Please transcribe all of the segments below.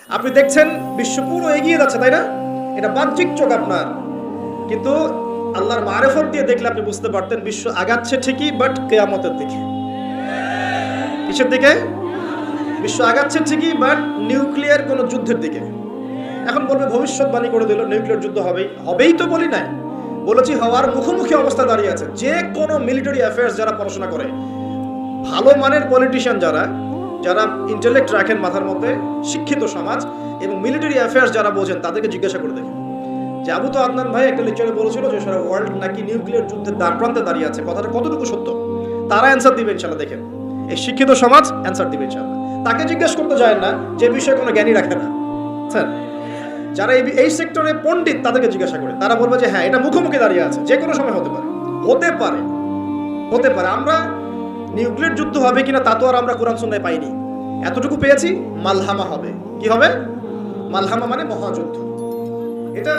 আপনি দেখছেন বিশ্ব পুরো এগিয়ে যাচ্ছে, তাই না? এটা বাহ্যিক চোখ আপনার, কিন্তু আল্লাহর মারেফত দিয়ে দেখলে আপনি বুঝতে পারতেন বিশ্ব আগাচ্ছে ঠিকই, বাট কিয়ামতের দিকে। কিসের দিকে? বিশ্ব আগাচ্ছে ঠিকই, বাট নিউক্লিয়ার কোন যুদ্ধের দিকে। এখন বলবে ভবিষ্যৎবাণী করে দিল নিউক্লিয়ার যুদ্ধ হবেই। হবেই তো বলি নাই, বলেছি হওয়ার মুখোমুখি অবস্থা দাঁড়িয়ে আছে। যে কোনো মিলিটারি অ্যাফেয়ার্স যারা পড়াশোনা করে, ভালো মানের পলিটিশিয়ান যারা যারা ইন্টেলেক্ট রাখেন মাথার মধ্যে, শিক্ষিত সমাজ এবং মিলিটারি অ্যাফেয়ার্স যারা বোঝেন, তাদেরকে জিজ্ঞাসা করে দেখেন যে আবু তো আদনান ভাই একটা লেকচারে বলেছিল যে সারা ওয়ার্ল্ড নাকি নিউক্লিয়ার যুদ্ধের দ্বারপ্রান্তে দাঁড়িয়ে আছে, কথাটা কতটুকু সত্য? তারা অ্যান্সার দিবে ইনশাল্লাহ। দেখেন, এই শিক্ষিত সমাজ অ্যান্সার দিবে ইনশাল্লাহ। তাকে জিজ্ঞাসা করতে যায় না যে বিষয়ে কোনো জ্ঞানী রাখে না। স্যার, যারা এই সেক্টরে পণ্ডিত তাদেরকে জিজ্ঞাসা করে, তারা বলবে যে হ্যাঁ, এটা মুখোমুখি দাঁড়িয়ে আছে, যে কোনো সময় হতে পারে। হতে পারে, হতে পারে। আমরা নিউক্লিয়ার যুদ্ধ হবে কিনা তা তো আর আমরা কোরআন সুন্নাহয় পাইনি। এতটুকু পেয়েছি, মালহামা হবে। কি হবে? মালহামা মানে মহাযুদ্ধ। এটা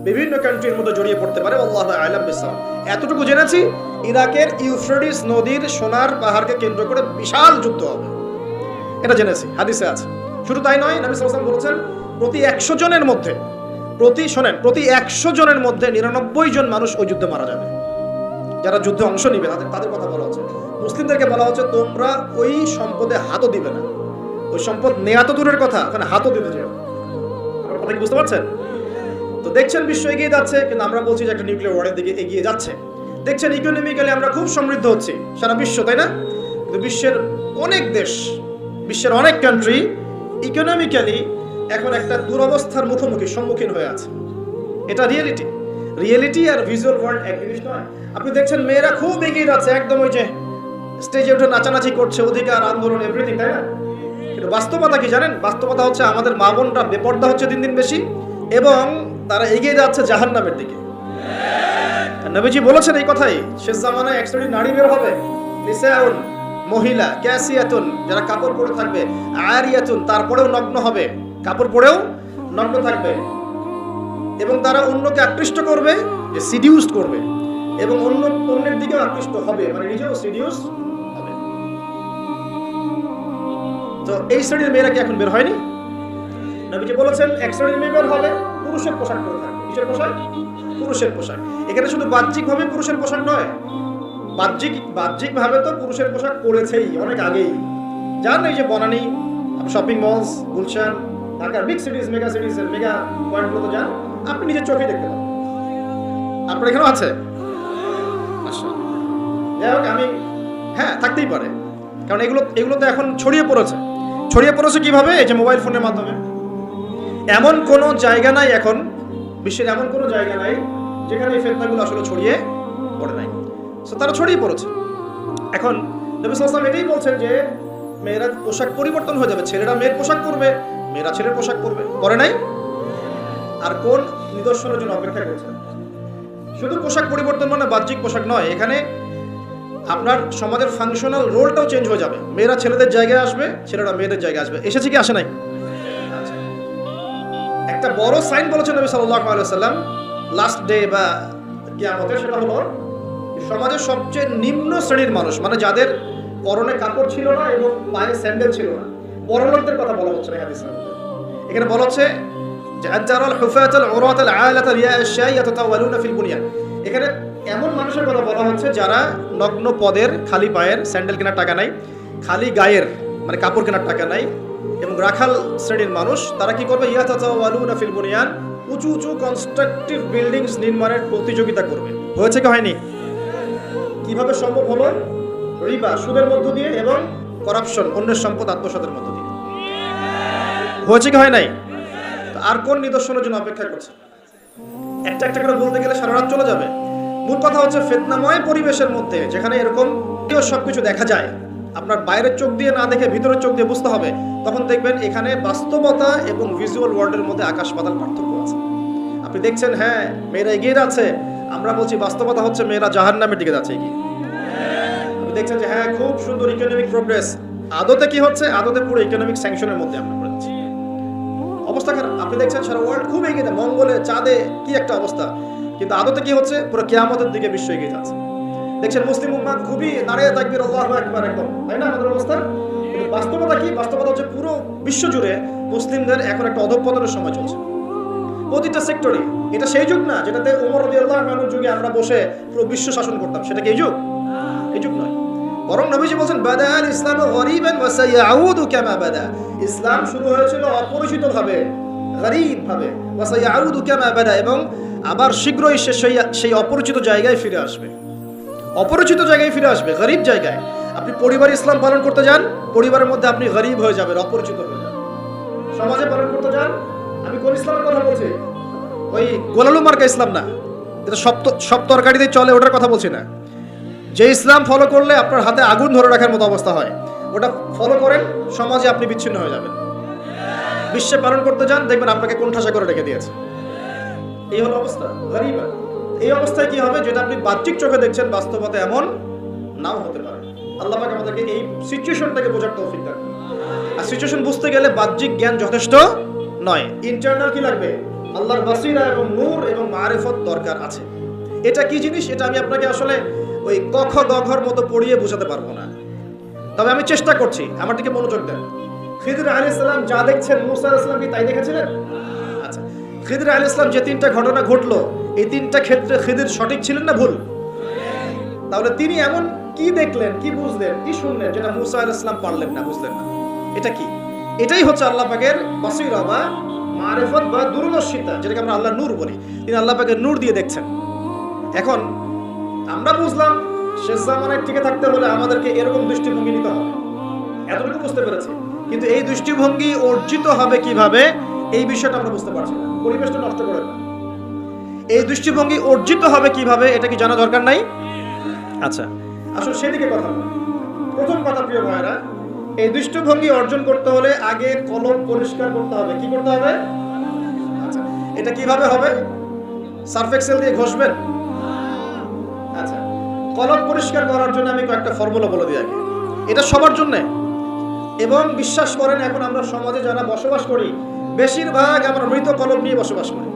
বিভিন্ন কান্ট্রির মধ্যে জড়িয়ে পড়তে পারে, আল্লাহু আ'লাম বিসসাওয়াব। এতটুকু জেনেছি, ইরাকের ইউফ্রেটিস নদীর সোনার পাহাড়কে কেন্দ্র করে বিশাল যুদ্ধ হবে, এটা জেনেছি, হাদিসে আছে। শুধু তাই নয়, নবী সাল্লাল্লাহু আলাইহি ওয়াসাল্লাম বলেছেন প্রতি 100 জনের মধ্যে, প্রতি 100 জনের মধ্যে 99 জন মানুষ ওই যুদ্ধে মারা যাবে। যারা যুদ্ধে অংশ নিবে তাদের কথা বলা হচ্ছে। মুসলিমদেরকে বলা হচ্ছে তোমরা ওই সম্পদে হাতও দিবে না। ওই সম্পদ নেয়া তো দূরের কথা, ওখানে হাতও দিতে যেও। আমার কথা কি বুঝতে পারছেন? তো দেখছেন বিশ্ব এগিয়ে যাচ্ছে, কিন্তু আমরা বলছি যে একটা নিউক্লিয়ার ওয়ারের দিকে এগিয়ে যাচ্ছে। দেখছেন ইকোনমিক্যালি আমরা খুব সমৃদ্ধ হচ্ছি, সারা বিশ্ব, তাই না? কিন্তু বিশ্বের অনেক দেশ, বিশ্বের অনেক কান্ট্রি ইকোনমিক্যালি এখন একটা দুরবস্থার সম্মুখীন হয়ে আছে। এটা রিয়েলিটি আর ভিজুয়াল ওয়ার্ল্ড এক জিনিস নয়। আপনি দেখছেন মেয়েরা খুব এগিয়ে যাচ্ছে, একদম ওই যে স্টেজে উঠে নাচানাচি করছে, অধিকার আন্দোলন এভরিথিং, তাই না? কিন্তু বাস্তবতা কি জানেন? বাস্তবতা হচ্ছে আমাদের মা বোনরা বেপর্দা হচ্ছে দিন দিন বেশি, এবং তারা এগিয়ে যাচ্ছে জাহান্নামের দিকে। নবীজি বলেছেন এই কথাই, শেষ জামানায় এক শ্রেণীর নারী বের হবে, নিসাউন, মহিলা, ক্যাসিয়াতুন, যারা কাপড় পরে থাকবে, আরিয়াতুন, তারপরেও নগ্ন হবে, কাপড় পরেও নগ্ন থাকবে, এবং তারা অন্যকে আকৃষ্ট করবে, যে সিডিউসড করবে, এবং অন্যের দিকেও আকৃষ্ট হবে, মানে নিজেও সিডিউস হবে। তো এই শ্রেণীর মেয়েরা কি এখন বের হয়নি? নবীজি বলেছেন এক শ্রেণীর মেয়ে বের হবে, পুরুষের পোশাক পরে থাকবে। কিসের পোশাক? পুরুষের পোশাক। এখানে শুধু বাহ্যিকভাবে পুরুষের পোশাক নয়, বাহ্যিকভাবে তো পুরুষের পোশাক পরেছেই অনেক আগেই। যান এই যে বনানী, শপিং মলস, গুলশান, ঢাকার big cities, mega cities, mega পয়েন্টগুলোতে যান, আপনি নিজের চোখে দেখতে পাবেন। আপনার এখানেও আছে? যাই হোক, হ্যাঁ, থাকতেই পারে, কারণ এগুলো তো এখন ছড়িয়ে পড়েছে কিভাবে? এই যে মোবাইল ফোনের মাধ্যমে। এমন কোনো জায়গা নাই এখন, বিশ্বের এমন কোনো জায়গা নাই যেখানে এই ফিতনাগুলো আসলে ছড়িয়ে পড়ে নাই। সো তারা ছড়িয়ে পড়েছে। এখন নবী সাল্লাল্লাহু আলাইহি ওয়াসাল্লাম এটাই বলছেন যে মেয়েরা পোশাক পরিবর্তন হয়ে যাবে, ছেলেরা মেয়ের পোশাক পরবে, মেয়েরা ছেলের পোশাক পরবে। পরে নাই? আর কোন নিদর্শনের জন্য অপেক্ষা করছেন? শুধু পোশাক পরিবর্তন মানে বাহ্যিক পোশাক নয়, এখানে আপনার সমাজের ফাংশনাল রোলটাও চেঞ্জ হয়ে যাবে। মেয়েরা ছেলেদের জায়গায় আসবে, ছেলেরা মেয়েদের জায়গায় আসবে। এসেছে কি আসে নাই? একটা বড় সাইন বলেছেন নবী সাল্লাল্লাহু আলাইহি ওয়াসাল্লাম লাস্ট ডে বা কিয়ামতের, সেটা হলো সমাজের সবচেয়ে নিম্ন শ্রেণীর মানুষ, মানে যাদের পরনে কাপড় ছিল না এবং পায়ে স্যান্ডেল ছিল না, বড়লোকদের কথা বলা হচ্ছে না হাদিসে। এখানে বলা হচ্ছে যে আজজারাল হুফাতাল উরাতাল আলাতা রিয়া'আশ শাই ইয়াতাতাওয়ালুনা ফিল বুনিয়ান। এখানে এমন মানুষের কথা বলা হচ্ছে যারা নগ্ন পদের, খালি পায়ের, স্যান্ডেল কেনার টাকা নাই, খালি গায়ের মানে কাপড় কেনার টাকা নাই, এবং রাখাল শ্রেণীর মানুষ। তারা কি করবে? ইয়াতাতাওয়ালুনা ফিল বুনিয়ান, উঁচু উঁচু কনস্ট্রাকটিভ বিল্ডিংস নির্মাণের প্রতিযোগিতা করবে। হয়েছে কি হয়নি? কিভাবে সম্ভব হলো? রিবা, সুদের মধ্য দিয়ে, এবং করাপশন, অন্যের সম্পদ আত্মসাতের মধ্য দিয়ে। হয়েছে কি হয় নাই? আর কোন নিদর্শনের জন্য অপেক্ষা করছে? একটা একটা করে বলতে গেলে সারা রাত চলে যাবে। মূল কথা হচ্ছে ফিতনাময় পরিবেশের মধ্যে, যেখানে এরকম সবকিছু দেখা যায়, আপনার বাইরের চোখ দিয়ে না দেখে ভিতরের চোখ দিয়ে বুঝতে হবে, তখন দেখবেন এখানে বাস্তবতা এবং ভিজুয়াল ওয়ার্ল্ডের মধ্যে আকাশ পাতাল পার্থক্য আছে। আপনি দেখছেন হ্যাঁ মেয়েরা এগিয়ে যাচ্ছে, আমরা বলছি বাস্তবতা হচ্ছে মেয়েরা জাহান্নামের দিকে যাচ্ছে এগিয়ে। আপনি দেখছেন যে হ্যাঁ খুব সুন্দর ইকোনমিক প্রোগ্রেস, আদতে কি হচ্ছে? আদতে পুরো ইকোনমিক স্যাংশনের মধ্যে আমরা পড়েছি। অবস্থা খারাপ। আপনি দেখছেন সারা ওয়ার্ল্ড খুব এগিয়ে যায়, মঙ্গলে, চাঁদে কি একটা অবস্থা, কিন্তু আদতে কি হচ্ছে? পুরো কিয়ামতের দিকে বিশ্ব এগিয়ে যাচ্ছে। দেখছেন মুসলিম উম্মাহ খুবই নারে তাকবীর, আল্লাহু আকবার, একদম, তাই না আমাদের অবস্থা? কিন্তু বাস্তবতা কি? বাস্তবতা হচ্ছে পুরো বিশ্ব জুড়ে মুসলিমদের এখন একটা অধঃপতনের সময় চলছে প্রতিটা সেক্টরে। এটা সেই যুগ না যেটাতে ওমর রাদিয়াল্লাহু আনহুর যুগে আমরা বসে পুরো বিশ্ব শাসন করতাম, সেটা কি এই যুগ? এই যুগ নয়। বরং নবীজি বলেন বাদাল ইসলামু গরীবান ওয়া সায়াউদু কামা বাদা। ইসলাম শুরু হয়েছিল অপরিচিত ভাবে, গরীব ভাবে, ওয়া সায়াউদু কামা বাদা, এবং আবার শীঘ্রই সেই অপরিচিত জায়গায় ফিরে আসবে। অপরিচিত জায়গায় ফিরে আসবে, গরীব জায়গায়। আপনি পরিবারে ইসলাম পালন করতে যান, পরিবারের মধ্যে আপনি গরীব হয়ে যাবেন, অপরিচিত হয়ে যাবেন। সমাজে পালন করতে যান, আমি কোন ইসলামের কথা বলছি? ওই গোলালু মার্কা ইসলাম না, যেটা সব তরকারিতে চলে, ওটার কথা বলছি না। যে ইসলাম ফলো করলে আপনার হাতে আগুন ধরে রাখার মতো অবস্থা হয়, ওটা ফলো করেন, সমাজে আপনি বিচ্ছিন্ন হয়ে যাবেন। বিশ্বে পালন করতে যান, দেখবেন আপনাকে কোণঠাসা করে রেখে দিয়েছে। এই হলো অবস্থা, গরীবা। এই অবস্থায় কি হবে? যেটা আপনি বাহ্যিক চোখে দেখছেন, বাস্তবতা এমন নাও হতে পারে। আল্লাহ পাক আমাদেরকে এই সিচুয়েশনটাকে বোঝার তৌফিক দান। আর সিচুয়েশন বুঝতে গেলে বাহ্যিক জ্ঞান যথেষ্ট নয়, ইন্টারনাল কি লাগবে? আল্লাহর বাসিরা এবং নূর এবং মারিফত দরকার আছে। এটা কি জিনিস? এটা আমি আপনাকে আসলে ওই ক খ গ ঘর মতো পড়িয়ে বোঝাতে পারবো না, তবে আমি চেষ্টা করছি। আমার দিকে মনোযোগ দেন। খিদর আলাইহিস সালাম যা দেখছেন, মুসা আলাইহিস সালাম কি তাই দেখেছিলেন? আচ্ছা, খিদর আলাইহিস সালাম যে তিনটা ঘটনা ঘটলো, এই তিনটা ক্ষেত্রে খিদর সঠিক ছিলেন না ভুল? তাহলে তিনি এমন কি দেখলেন, কি বুঝলেন, কি শুনলেন যেটা মুসা আলাইহিস সালাম পারলেন না, বুঝলেন না? এটা কি? এটাই হচ্ছে আল্লাহ পাকের বাসিরা বা মারিফত বা দূরদর্শিতা, যেটাকে আমরা আল্লাহর নূর বলি। তিনি আল্লাহ পাকের নূর দিয়ে দেখছেন। এখন আমরা বুঝলাম শেষ জামানায় টিকে থাকতে হলে আমাদেরকে এরকম দৃষ্টিভঙ্গি নিতে হবে, এতটুকু বুঝতে পেরেছি। কিন্তু এই দৃষ্টিভঙ্গি অর্জিত হবে কিভাবে, এই বিষয়টা আমরা বুঝতে পারছি না। পরিবেশটা নষ্ট করে না। এই দৃষ্টিভঙ্গি অর্জিত হবে কিভাবে, এটা কি জানা দরকার নাই? আচ্ছা, আসলে সেদিকে কথা বলি। প্রথম কথা প্রিয় ভাইরা, এই দৃষ্টিভঙ্গি অর্জন করতে হলে আগে কলম পরিষ্কার করতে হবে। কি করতে হবে? আচ্ছা, এটা কিভাবে হবে? সার্ফ এক্সেল দিয়ে ঘষবেন? আচ্ছা, কলম পরিষ্কার করার জন্য আমি কয়েকটা ফর্মুলা বলে দিই আগে। এটা সবার জন্য, এবং বিশ্বাস করেন এখন আমরা সমাজে যারা বসবাস করি, বেশিরভাগ আমরা মৃত কলম নিয়ে বসবাস করি।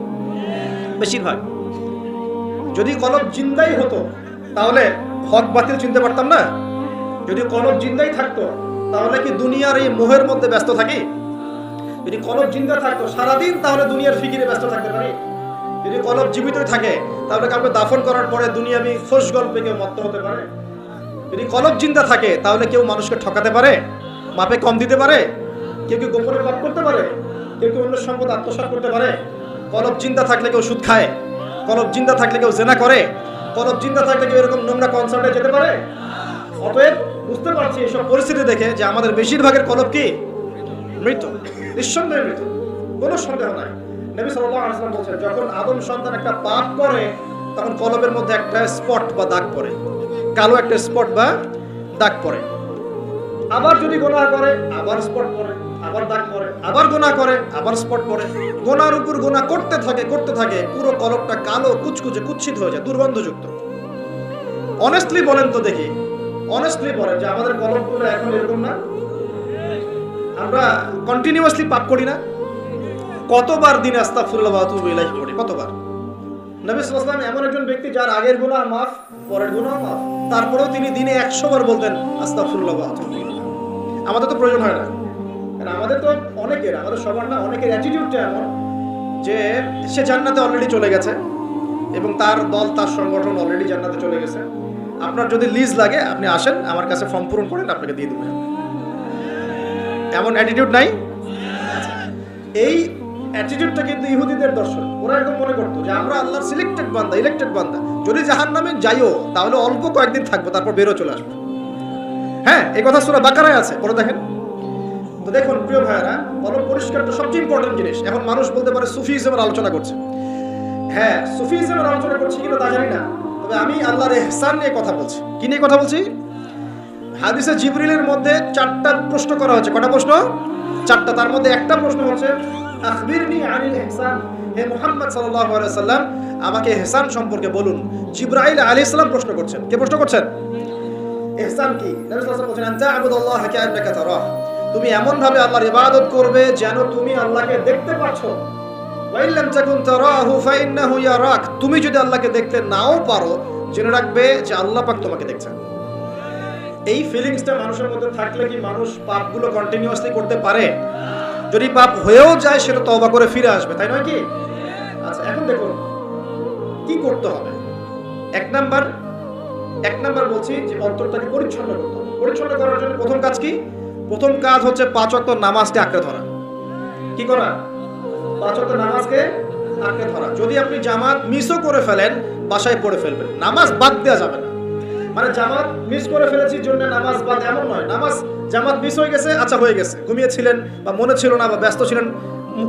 বেশিরভাগ। যদি কলম জিন্দাই হতো তাহলে হক বাতিল চিনতে পারতাম না। যদি কলম জিন্দাই থাকতো তাহলে কি দুনিয়ার এই মোহের মধ্যে ব্যস্ত থাকি? যদি কলম জিন্দা থাকতো সারাদিন, তাহলে দুনিয়ার ফিকিরে ব্যস্ত থাকতে পারি। যদি কলম জীবিতই থাকে তাহলে কাউকে দাফন করার পরে দুনিয়াবি খোশ গল্পে কেউ মত্ত হতে পারে। যদি কলম জিন্দা থাকে তাহলে কেউ মানুষকে ঠকাতে পারে, মাপে কম দিতে পারে, কেউ কেউ গোপনে পাপ করতে পারে, কেউ কেউ অন্য সম্পদ আত্মসাৎ করতে পারে। কলব জিন্দা থাকলে কেউ সুদ খায়, কলব জিন্দা থাকলে কেউ জেনা করে, কলব জিন্দা থাকলে কেউ এরকম নোংরা কনসার্টে যেতে পারে। অতএব বুঝতে পারছি এইসব পরিস্থিতি দেখে যে আমাদের বেশিরভাগের কলব কি? মৃত, নিঃসন্দেহে মৃত, কোনো সন্দেহ নাই। নবী সাল্লাল্লাহু আলাইহি ওয়াসাল্লাম বলেছেন, যখন আদম সন্তান একটা পাপ করে তখন কলবের মধ্যে একটা স্পট বা দাগ পড়ে, কালো একটা স্পট বা দাগ পড়ে। আবার যদি গুনাহ করে আবার স্পট পড়ে, আবার দাগ পড়ে, আবার গুনাহ করে আবার স্পট পড়ে। গুনার উপর গুনাহ করতে থাকে, পুরো কলবটা কালো কুচকুচে কুৎসিত হয়ে যায়, দুর্গন্ধযুক্ত। অনেস্টলি বলেন তো দেখি, অনেস্টলি বলেন যে আমাদের কলবগুলো এখন এরকম না? আমরা কন্টিনিউয়াসলি পাপ করি না? কতবার দিনে আস্তাগফিরুল্লাহ ওয়া আতুবু ইলাইহি পড়ি? কতবার? নবী সাল্লাল্লাহু আলাইহি ওয়াসাল্লাম এমন একজন ব্যক্তি যার আগের গুনাহ মাফ, পরের গুনাহ মাফ, তারপরেও তিনি দিনে 100 বার বলতেন আস্তাগফিরুল্লাহ ওয়া আতুবু ইলাইহি। আমাদের তো প্রয়োজন হয় না, কারণ আমাদের তো অনেকের, আমাদের সবার না, অনেকের অ্যাটিটিউডটা এমন যে সে জান্নাতে অলরেডি চলে গেছে এবং তার দল, তার সংগঠন অলরেডি জান্নাতে চলে গেছে। আপনার যদি লিজ লাগে আপনি আসেন, আমার কাছে ফর্ম পূরণ করেন, আপনাকে দিয়ে দেবেন। এমন অ্যাটিটিউড নাই? এই অ্যাটিটিউডটা কিন্তু ইহুদিদের দর্শন। ওরা এরকম মনে করতো যে আমরা আল্লাহর সিলেক্টেড বান্দা, ইলেক্টেড বান্দা, যদি জাহান্নামে যাইও তাহলে অল্প কয়েকদিন থাকবো, তারপর বেরো চলে আসবো। হ্যাঁ, এই কথা সূরা বাকারায় আছে, পড়ে দেখেন। তো দেখুন প্রিয় ভাইরা, কলব পরিষ্কারটা সবচেয়ে ইম্পর্টেন্ট জিনিস। এখন মানুষ বলতে পারে সুফিজমের আলোচনা করছে। হ্যাঁ, সুফিজমের আলোচনা করছি কিনা তা জানি না, তবে আমি আল্লাহর ইহসান নিয়ে কথা বলছি। কি নিয়ে কথা বলছি? হাদিসে জিবরিলের মধ্যে 4টা প্রশ্ন করা হয়েছে। কটা প্রশ্ন? 4টা। তার মধ্যে একটা প্রশ্ন হচ্ছে আখবিরনি আনিল ইহসান, হে মুহাম্মদ সাল্লাল্লাহু আলাইহি ওয়াসাল্লাম আমাকে ইহসান সম্পর্কে বলুন। জিবরাইল আলাইহিস সালাম প্রশ্ন করছেন। কে প্রশ্ন করছেন? ইহসান কি? নবী সাল্লাল্লাহু আলাইহি ওয়াসাল্লাম বলেন আনতা আবুদুল্লাহ কাআন্নাকা তারাহ, তুমি এমন ভাবে আল্লাহর ইবাদত করবে যেন তুমি আল্লাহকে দেখতে পাচ্ছো। ওয়া ইল্লাম তাকুন তারাহু ফাইন্নাহু ইয়ারাক, তুমি যদি আল্লাহকে দেখতে নাও পারো জেনে রাখবে যে আল্লাহ পাক তোমাকে দেখছেন। এই ফিলিংসটা মানুষের মধ্যে থাকলে কি মানুষ পাপগুলো কন্টিনিউয়াসলি করতে পারে? যদি পাপ হয়েও যায় সেটা তওবা করে ফিরে আসবে, তাই নয় কি? আচ্ছা, এখন দেখুন কি করতে হবে। এক নাম্বার বলছি যে অন্তরটাকে পরিচ্ছন্ন করতে হবে। পরিচ্ছন্ন করার জন্য প্রথম কাজ কি? প্রথম কাজ হচ্ছে 5 ওয়াক্ত নামাজকে আঁকড়ে ধরা। কি করা? 5 ওয়াক্ত নামাজকে আঁকড়ে ধরা। যদি আপনি জামাত মিসও করে ফেলেন, বাসায় পড়ে ফেলবেন, নামাজ বাদ দেওয়া যাবে না। মানে জামাত মিস করে ফেলেছি জন্য নামাজ বাদ, এমন নয়। জামাত মিস হয়ে গেছে, আচ্ছা হয়ে গেছে, ঘুমিয়েছিলেন বা মনে ছিল না বা ব্যস্ত ছিলেন,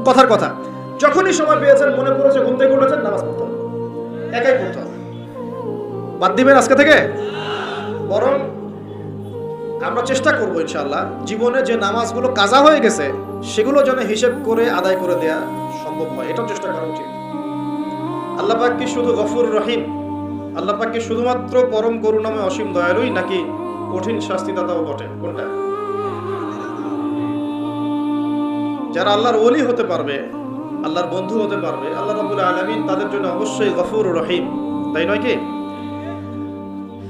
কথার কথা, যখনই সময় পেয়েছেন, মনে পড়েছে, ঘুম থেকে উঠেছেন, নামাজ পড়তে হবে, একাই পড়তে হবে। বাদ দিবেন আজকে থেকে? বরং আমরা চেষ্টা করবো ইনশাআল্লাহ জীবনে যে নামাজগুলো কাজা হয়ে গেছে সেগুলো যেন হিসেব করে আদায় করে দেয়া সম্ভব হয়, এটাও চেষ্টা করা উচিত। আল্লাহ পাক কি শুধু গফুর রহিম, আল্লাহ পাক কি শুধুমাত্র পরম করুণাময় অসীম দয়ালুই, নাকি কঠিন শাস্তিদাতাও বটে? কোনটা? যারা আল্লাহর ওলি হতে পারবে, আল্লাহর বন্ধু হতে পারবে, আল্লাহ রাব্বুল আলামিন তাদের জন্য অবশ্যই গফুর রহিম, তাই নয় কি?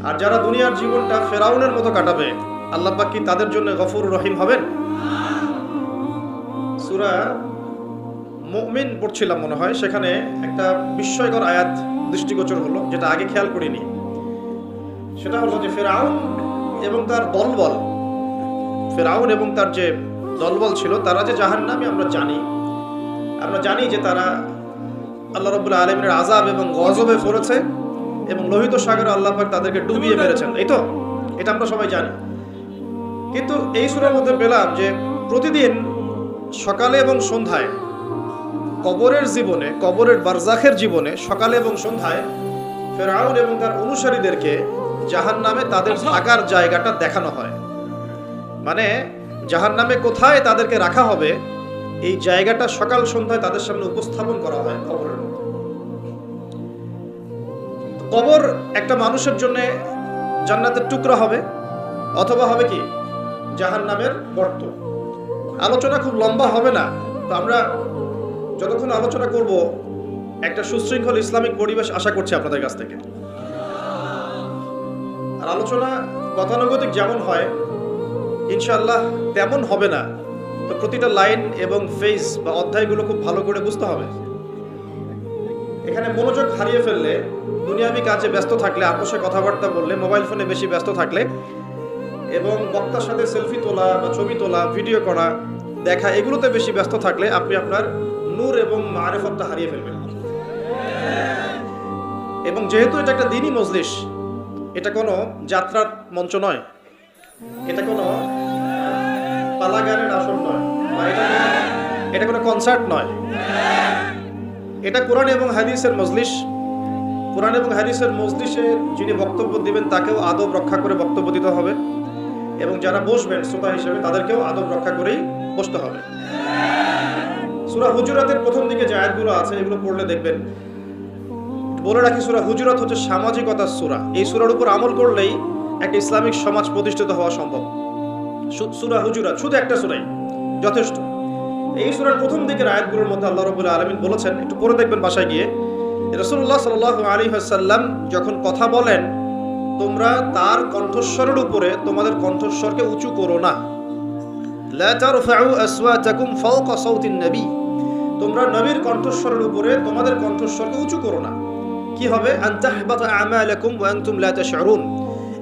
আর যারা দুনিয়ার জীবনটা ফেরাউনের মতো কাটাবে, আল্লাহ পাক কি তাদের জন্য গফুর রহিম হবেন? সূরা মুমিন পড়ছিলাম মনে হয়, সেখানে একটা বিস্ময়কর আয়াত দৃষ্টিগোচর হলো, যেটা আগে খেয়াল করিনি। সেটা হলো যে ফেরাউন এবং তার যে দলবল ছিল, তারা যে জাহান্নামী আমরা জানি যে তারা আল্লাহ রাব্বুল আলামিনের আযাব এবং গজবে পড়েছে এবং লোহিত সাগরে আল্লাহ পাক তাদেরকে ডুবিয়ে মেরেছেন, এই তো, এটা আমরা সবাই জানি। কিন্তু এই সূরার মধ্যে পেলাম যে প্রতিদিন সকালে এবং সন্ধ্যায় কবরের বারজাখের জীবনে সকালে এবং সন্ধ্যায় ফেরাউন এবং তার অনুসারীদেরকে জাহান্নামে তাদের থাকার জায়গাটা দেখানো হয়। মানে জাহান্নামে কোথায় তাদেরকে রাখা হবে এই জায়গাটা সকাল সন্ধ্যায় তাদের সামনে উপস্থাপন করা হয় কবরের মধ্যে। কবর একটা মানুষের জন্য জান্নাতের টুকরা হবে, অথবা হবে কি জাহান্নামের গর্ত। আলোচনা খুব লম্বা হবে না, তো আমরা যতক্ষণ আলোচনা করব একটা সুশৃঙ্খল ইসলামিক পরিবেশ আশা করছি আপনাদের কাছ থেকে। আর আলোচনা গতানুগতিক যেমন হয় ইনশাআল্লাহ তেমন হবে না, তো প্রতিটা লাইন এবং ফেজ বা অধ্যায়গুলো খুব ভালো করে বুঝতে হবে। এখানে মনোযোগ হারিয়ে ফেললে, দুনিয়াবি কাজে ব্যস্ত থাকলে, আপোষে কথাবার্তা বললে, মোবাইল ফোনে বেশি ব্যস্ত থাকলে এবং বক্তার সাথে সেলফি তোলা বা ছবি তোলা, ভিডিও করা, দেখা, এগুলোতে বেশি ব্যস্ত থাকলে আপনি আপনার নূর এবং মারিফতটা হারিয়ে ফেলবেন। এবং যেহেতু এটা একটা দ্বীনি মজলিস, এটা কোনো যাত্রার মঞ্চ নয়, এটা কোনো পালা গানের আসর নয়, বা এটা কোনো কনসার্ট নয়, এটা কোরআন এবং হাদিসের মজলিস। কোরআন এবং হাদিসের মজলিসে যিনি বক্তব্য দিবেন তাকেও আদব রক্ষা করে বক্তব্য দিতে হবে, এবং যারা বসবেন শ্রোতা হিসেবে তাদেরকেও আদব রক্ষা করেই বসতে হবে। সূরা হুজুরাতের প্রথম দিকে যে আয়াতগুলো আছে এগুলো পড়লে দেখবেন, বলে রাখি সূরা হুজুরাত হচ্ছে সামাজিকতার সূরা। এই সূরার উপর আমল করলেই একটা ইসলামিক সমাজ প্রতিষ্ঠিত হওয়া সম্ভব। সূরা হুজুরাত শুধু একটা সূরাই যথেষ্ট। এই সূরার প্রথম দিকের আয়াতগুলোর মধ্যে আল্লাহ রাব্বুল আলামিন বলেছেন, একটু পড়ে দেখবেন বাসায় গিয়ে, রাসূলুল্লাহ সাল্লাল্লাহু আলাইহি ওয়াসাল্লাম যখন কথা বলেন, তোমরা তার কণ্ঠস্বরের উপরে তোমাদের কণ্ঠস্বরকে উঁচু করো না। লা তারফাউ আসওয়াতাকুম ফাওকা সাওতিন নবী, তোমরা নবীর কণ্ঠস্বরের উপরে তোমাদের কণ্ঠস্বরকে উঁচু করো না। কি হবে? আন তাহবাতা আমালাকুম ওয়া আনতুম লা তাশউরুন,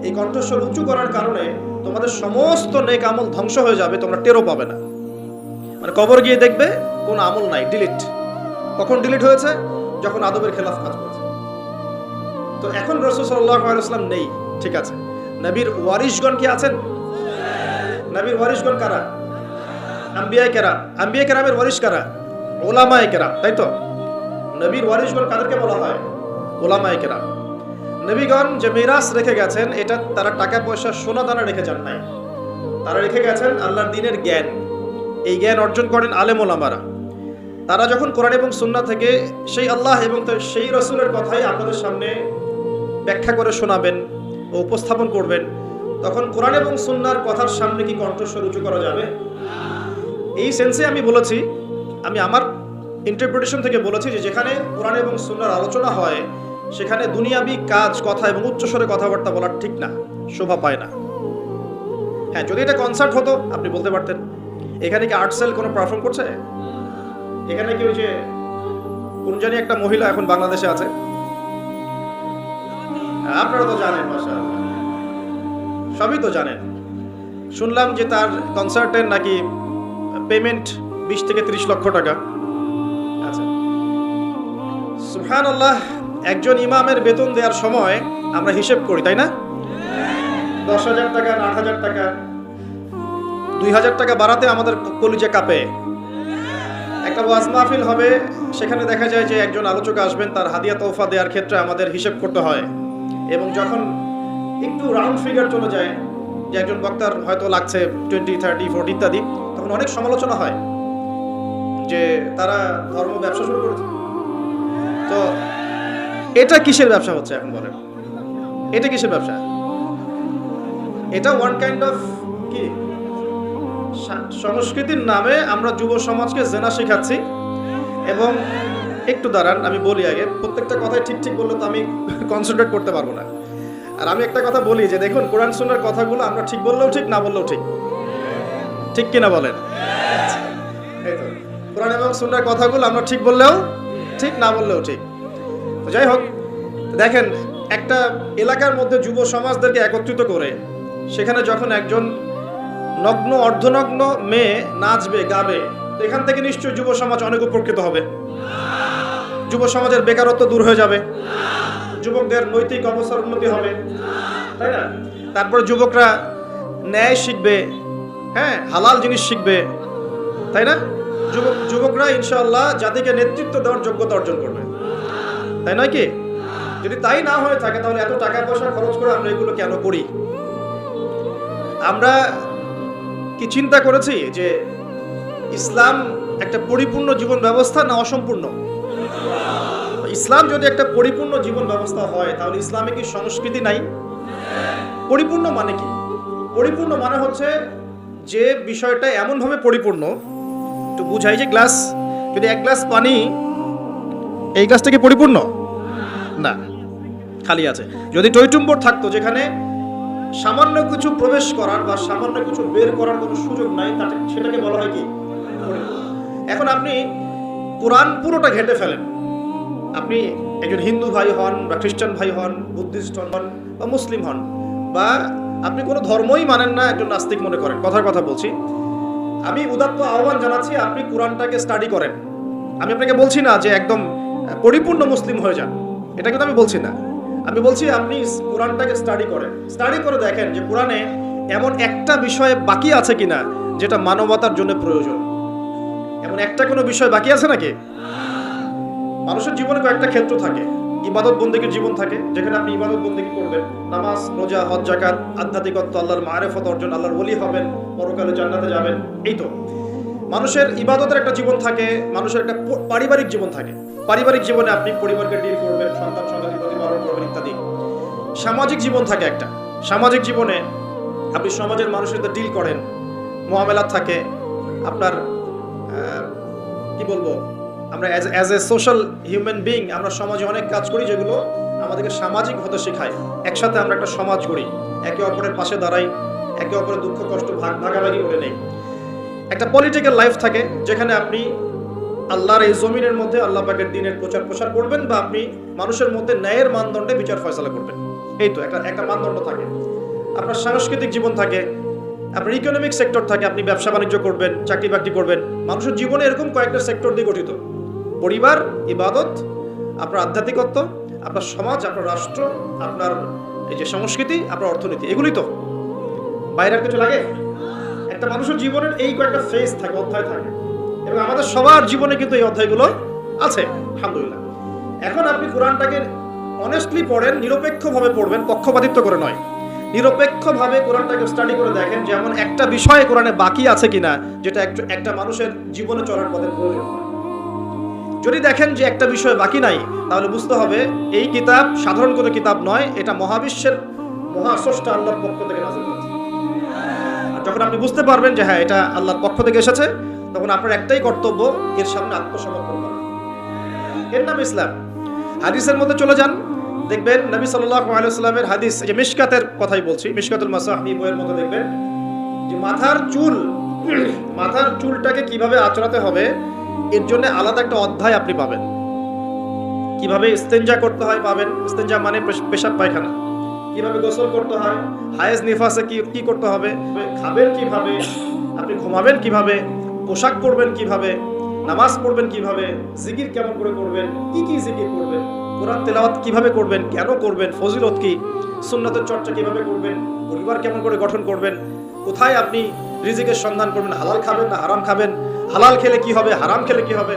এই কণ্ঠস্বর উঁচু করার কারণে তোমাদের সমস্ত নেক আমল ধ্বংস হয়ে যাবে, তোমরা টেরও পাবে না। মানে কবর গিয়ে দেখবে কোন আমল নাই, ডিলিট। কখন ডিলিট হয়েছে? যখন আদবের খেলাফ কাজ করেছে। তো এখন রাসূল সাল্লাল্লাহু আলাইহি ওয়াসাল্লাম নেই, ঠিক আছে, নবীর ওয়ারিশগণ কি আছেন? নবীর ওয়ারিশগণ কারা? আম্বিয়ায়ে কেরাম। আম্বিয়ায়ে কেরামের ওয়ারিশ কারা? উলামায়ে কেরাম, তাই তো? নবীর ওয়ারিশগণ কাদেরকে বলা হয়? উলামায়ে কেরাম। নবীগণ যে মিরাস রেখে গেছেন, এটা তারা টাকা পয়সা সোনা দানা রেখে যান নাই, তারা রেখে গেছেন আল্লাহর দ্বীনের জ্ঞান। এই জ্ঞান অর্জন করেন আলেম ওলামারা। তারা যখন কোরআন এবং সুন্নাহ থেকে সেই আল্লাহ এবং সেই রাসূলের কথাই আপনাদের সামনে ব্যাখ্যা করে শোনাবেন ও উপস্থাপন করবেন, তখন কোরআন এবং সুন্নাহর কথার সামনে কি কণ্ঠস্বর উঁচু করা যাবে? এই সেন্সে আমি বলেছি, আমি আমার ইন্টারপ্রিটেশন থেকে বলেছি যে যেখানে কোরআন এবং সুন্নাহর আলোচনা হয় সেখানে দুনিয়াবি কাজ, কথা এবং উচ্চস্বরে কথাবার্তা বলার ঠিক না, শোভা পায় না। হ্যাঁ, যদি এটা কনসার্ট হতো আপনি বলতে পারতেন। এখানে কি আর্টসেল কোনো পারফর্ম করছে? এখানে কি ওই যে কোন জানি একটা মহিলা এখন বাংলাদেশে আছে, আপনারা তো জানেন, মাশাআল্লাহ সবই তো জানেন। শুনলাম যে তার কনসার্টের নাকি পেমেন্ট 20 থেকে 30 লক্ষ টাকা। আচ্ছা, সুবহানাল্লাহ। একজন ইমামের বেতন দেওয়ার সময় আমরা হিসেব করি, তাই না? 10,000 টাকা, 8,000 টাকা, 2,000 টাকা বাড়াতে আমাদের কলিজা কাঁপে। একটা ওয়াজ মাহফিল হবে, সেখানে দেখা যায় যে একজন আলোচক আসবেন, তার হাদিয়া তোহফা দেওয়ার ক্ষেত্রে আমাদের হিসেব করতে হয়। এবং যখন একটু রাউন্ড ফিগার চলে যায়, যে একজন বক্তার হয়তো লাগছে 20, 30, 40 ইত্যাদি, তখন অনেক সমালোচনা হয় যে তারা ধর্ম ব্যবসা শুরু করেছে। তো এটা কিসের ব্যবসা হচ্ছে এখন বলেন? এটা কিসের ব্যবসা? এটা ওয়ান কাইন্ড অফ কি সংস্কৃতির নামে আমরা যুব সমাজকে জেনা শেখাচ্ছি। এবং একটু দাঁড়ান, আমি বলি আগে, প্রত্যেকটা কথাই ঠিক ঠিক বললে তো আমি কনসেন্ট্রেট করতে পারবো না। আর আমি একটা কথা বলি যে দেখুন, কোরআন সুন্নাহর কথাগুলো আমরা ঠিক বললেও ঠিক, না বললেও ঠিক, ঠিক কিনা বলেন? এই তো, কোরআন এবং সুন্নাহর কথাগুলো আমরা ঠিক বললেও ঠিক, না বললেও ঠিক। তো যাই হোক, দেখেন একটা এলাকার মধ্যে যুব সমাজদেরকে একত্রিত করে সেখানে যখন একজন নগ্ন অর্ধনগ্ন মেয়ে নাচবে, গাবে, এখান থেকে নিশ্চয়ই যুব সমাজ অনেক উপকৃত হবে। যুব সমাজের বেকারত্ব দূর হয়ে যাবে, যুবকদের নৈতিক অবস্থার উন্নতি হবে, তাই না? তারপর যুবকরা ন্যায় শিখবে, হ্যাঁ, হালাল জিনিস শিখবে, তাই না? যুবকরা ইনশাআল্লাহ জাতিকে নেতৃত্ব দেওয়ার যোগ্যতা অর্জন করবে, তাই নয় কি? যদি তাই না হয়ে থাকে তাহলে এত টাকা পয়সা খরচ করে আমরা এগুলো কেন করি? আমরা কি চিন্তা করেছি যে ইসলাম একটা পরিপূর্ণ জীবন ব্যবস্থা না অসম্পূর্ণ? ইসলাম যদি একটা পরিপূর্ণ জীবন ব্যবস্থা হয় তাহলে ইসলামে কি সংস্কৃতি নাই? পরিপূর্ণ মানে কি? পরিপূর্ণ মানে হচ্ছে যে বিষয়টা এমনভাবে পরিপূর্ণ, একটু বুঝাই যে গ্লাস, যদি এক গ্লাস পানি, এই গ্লাসটা কি পরিপূর্ণ? না, খালি আছে। যদি টইটুম্বর থাকতো যেখানে সামান্য কিছু প্রবেশ করার বা সামান্য কিছু বের করার কোনো সুযোগ নাই, সেটাকে বলা হয় কি? এখন আপনি কোরআন পুরোটা ঘেঁটে ফেলেন, আপনি একজন হিন্দু ভাই হন বা খ্রিস্টান ভাই হন, বুদ্ধিস্ট হন বা মুসলিম হন, বা আপনি কোনো ধর্মই মানেন না, একজন নাস্তিক মনে করেন, কথার কথা বলছি, আমি উদাত্ত আহ্বান জানাচ্ছি আপনি কোরআনটাকে স্টাডি করেন। আমি আপনাকে বলছি না যে একদম পরিপূর্ণ মুসলিম হয়ে যান, এটা কিন্তু আমি বলছি না। আমি বলছি আপনি কোরআনটাকে স্টাডি করেন, স্টাডি করে দেখেন যে কোরআনে এমন একটা বিষয় বাকি আছে কিনা যেটা মানবতার জন্য প্রয়োজন। এমন একটা কোনো বিষয় বাকি আছে নাকি? মানুষের জীবনে কয়েকটা ক্ষেত্র থাকে, ইবাদত বন্দেগীর জীবন থাকে যেখানে আপনি ইবাদত বন্দেগী করবেন, নামাজ, রোজা, হজ, যাকাত, আধ্যাত্মিকত্ব, আল্লাহর মারিফত অর্জন, আল্লাহর ওলি হবেন, পরকালে জান্নাতে যাবেন। এই তো মানুষের ইবাদতের একটা জীবন থাকে, মানুষের একটা পারিবারিক জীবন থাকে। পারিবারিক জীবনে আপনি পরিবারকে ডিল করবেন, সন্তান সন্ততি প্রতিপালন করবেন ইত্যাদি। সামাজিক জীবন থাকে একটা, সামাজিক জীবনে আপনি সমাজের মানুষের সাথে ডিল করেন, মুআমালাত থাকে আপনার। কি বলবো, আমরা as a social human being আমরা সমাজে অনেক কাজ করি যেগুলো আমাদেরকে সামাজিক হতে শেখায়। একসাথে আমরা একটা সমাজ গড়ি, একে অপরের পাশে দাঁড়াই, একে অপরের দুঃখ কষ্ট ভাগাভাগি করে নেই। একটা পলিটিক্যাল লাইফ থাকে যেখানে আপনি আল্লাহর এই জমিনের মধ্যে আল্লাহ পাকের দ্বীনের প্রচার করবেন, বা আপনি মানুষের মধ্যে ন্যায়ের মানদণ্ডে বিচার ফয়সালা করবেন। এই তো একটা মানদণ্ড থাকে। আপনার সাংস্কৃতিক জীবন থাকে, আপনার ইকোনমিক সেক্টর থাকে, আপনি ব্যবসা বাণিজ্য করবেন, চাকরি বাকরি করবেন। মানুষের জীবনে এরকম কয়েকটা সেক্টর দিয়ে গঠিত: পরিবার, ইবাদত, আপনার আধ্যাত্মিকত্ব, আপনার সমাজ, আপনার রাষ্ট্র, আপনার এই যে সংস্কৃতি, আপনার অর্থনীতি। এগুলি তো বাইরের কিছু লাগে? একটা মানুষের জীবনের এই কয়েকটা ফেজ থাকে, অধ্যায় থাকে, এবং আমাদের সবার জীবনে কিন্তু এই অধ্যায়গুলো আছে, আলহামদুলিল্লাহ। এখন আপনি কোরআনটাকে অনেস্টলি পড়েন, নিরপেক্ষভাবে পড়বেন, পক্ষপাতিত্ব করে নয়। নিরপেক্ষভাবে কোরআনটাকে স্টাডি করে দেখেন যে এমন একটা বিষয় কোরআনে বাকি আছে কিনা যেটা একটা মানুষের জীবনে চলার পথে প্রয়োজন। যদি দেখেন যে একটা বিষয় বাকি নাই, তাহলে বুঝতে হবে এই কিতাব সাধারণ কোনো কিতাব নয়, এটা মহাবিশ্বের মহাস্রষ্টা আল্লাহর পক্ষ থেকে নাযিল হয়েছে। আর যখন আপনি বুঝতে পারবেন যে হ্যাঁ এটা আল্লাহর পক্ষ থেকে এসেছে, তখন আপনার একটাই কর্তব্য, এর সামনে আত্মসমর্পণ করা। এর নাম ইসলাম। হাদিসের মধ্যে চলে যান, দেখবেন নবী সাল্লাল্লাহু আলাইহি ওয়াসাল্লামের হাদিস, যে মিশকাতের কথাই বলছি, মিশকাতুল মাসাহি বইয়ের মধ্যে দেখবেন যে মাথার চুলটাকে কিভাবে আঁচড়াতে হবে এর জন্য আলাদা একটা অধ্যায় আপনি পাবেন। কিভাবে ইস্তেঞ্জা করতে হয় পাবেন, ইস্তেঞ্জা মানে পেশাব পায়খানা, কিভাবে গোসল করতে হয়, হায়েজ নিফাসে কি করতে হবে, খাবেন কিভাবে, আপনি ঘুমাবেন কিভাবে, পোশাক পরবেন কিভাবে, নামাজ পড়বেন কিভাবে, জিকির কেমন করে করবেন, কি জিকির করবেন, কোরআন তেলাওয়াত কিভাবে করবেন, কেন করবেন, ফজিলত কি, সুন্নাতের চর্চা কিভাবে করবেন, পরিবার কেমন করে গঠন করবেন, কোথায় আপনি রিজিকের সন্ধান করবেন, হালাল খাবেন না হারাম খাবেন, হালাল খেলে কি হবে, হারাম খেলে কি হবে,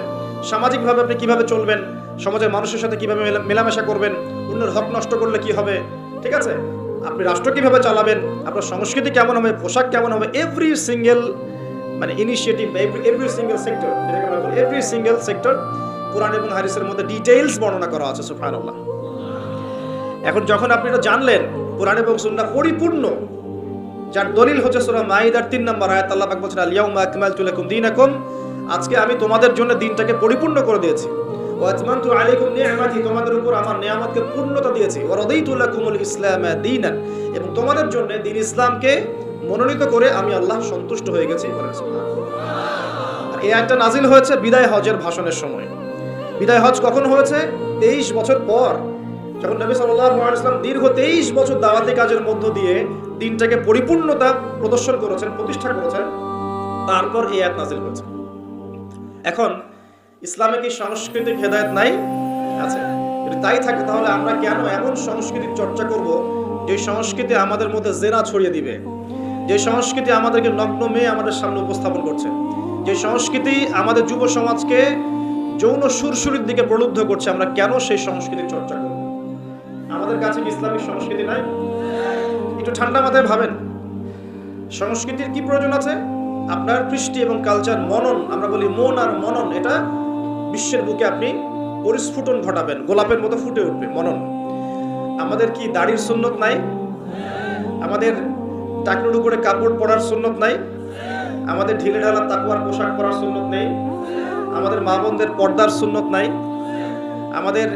সামাজিকভাবে আপনি কিভাবে চলবেন, সমাজের মানুষের সাথে কিভাবে মেলামেশা করবেন, অন্যের হক নষ্ট করলে কি হবে, ঠিক আছে, আপনি রাষ্ট্র কিভাবে চালাবেন, আপনার সংস্কৃতি কেমন হবে, পোশাক কেমন হবে, এভরি সিঙ্গেল মানে initiative, every single sector, every single sector Quran এবং হাদিসের মধ্যে ডিটেইলস বর্ণনা করা আছে। সুবহানাল্লাহ। এখন যখন আপনি এটা জানলেন কোরআন এবং সুন্নাহ পরিপূর্ণ, যার দলিল হচ্ছে সূরা মাইদার 3 নম্বর আয়াত, আল্লাহ পাক বলেছেন আল ইয়াউমা আকমালতু লাকুম দীনাকুম, আজকে আমি তোমাদের জন্য দিনটাকে পরিপূর্ণ করে দিয়েছি, ওয়া আতমামতু আলাইকুম নি'মাতি, তোমাদের উপর আমার নিয়ামতকে পূর্ণতা দিয়েছি, ওয়া রাদিতু লাকুমুল ইসলামা দীনান, এবং তোমাদের জন্য দিন ইসলামকে মনোনীত করে আমি আল্লাহ সন্তুষ্ট হয়ে গেছি। এই আয়াতটা নাজিল হয়েছে বিদায় হজের ভাষণের সময়। বিদায় হজ কখন হয়েছে? 23 বছর পর, যখন নবী সাল্লাল্লাহু আলাইহি ওয়াসাল্লাম দীর্ঘ 23 বছর দাওয়াতি কাজের মধ্য দিয়ে দিনটাকে পরিপূর্ণতা প্রদর্শন করেছেন, প্রতিষ্ঠা করেছেন, তারপর এই আয়াত নাজিল হয়েছে। এখন ইসলামে কি সাংস্কৃতিক হেদায়েত নাই? আছে। যদি তাই থাকে তাহলে আমরা কেন এমন সংস্কৃতির চর্চা করব যে সংস্কৃতি আমাদের মধ্যে জেনা ছড়িয়ে দিবে, যে সংস্কৃতি আমাদেরকে নগ্ন মেয়ে আমাদের সামনে উপস্থাপন করছে, যে সংস্কৃতি আমাদের যুব সমাজকে যৌন সুরসুরির দিকে প্রলুব্ধ করছে, আমরা কেন সেই সংস্কৃতির চর্চা করব? আমাদের কাছে কি ইসলামিক সংস্কৃতি নাই? একটু ঠান্ডা মাথায় ভাবেন, সংস্কৃতির কি প্রয়োজন আছে? আপনার কৃষ্টি এবং কালচার মনন, আমরা বলি মন আর মনন, এটা বিশ্বের বুকে আপনি পরিস্ফুটন ঘটাবেন, গোলাপের মতো ফুটে উঠবে মনন। আমাদের কি দাড়ির সুন্নত নাই? আমাদের টাকনুর উপরে কাপড় পরার সুন্নত নাই? আমাদের ঢিলে ঢালা তাকওয়ার পোশাক পরার সুন্নত নেই? আমাদের মা বোনদের পর্দার সুন্নত নাই? আমাদের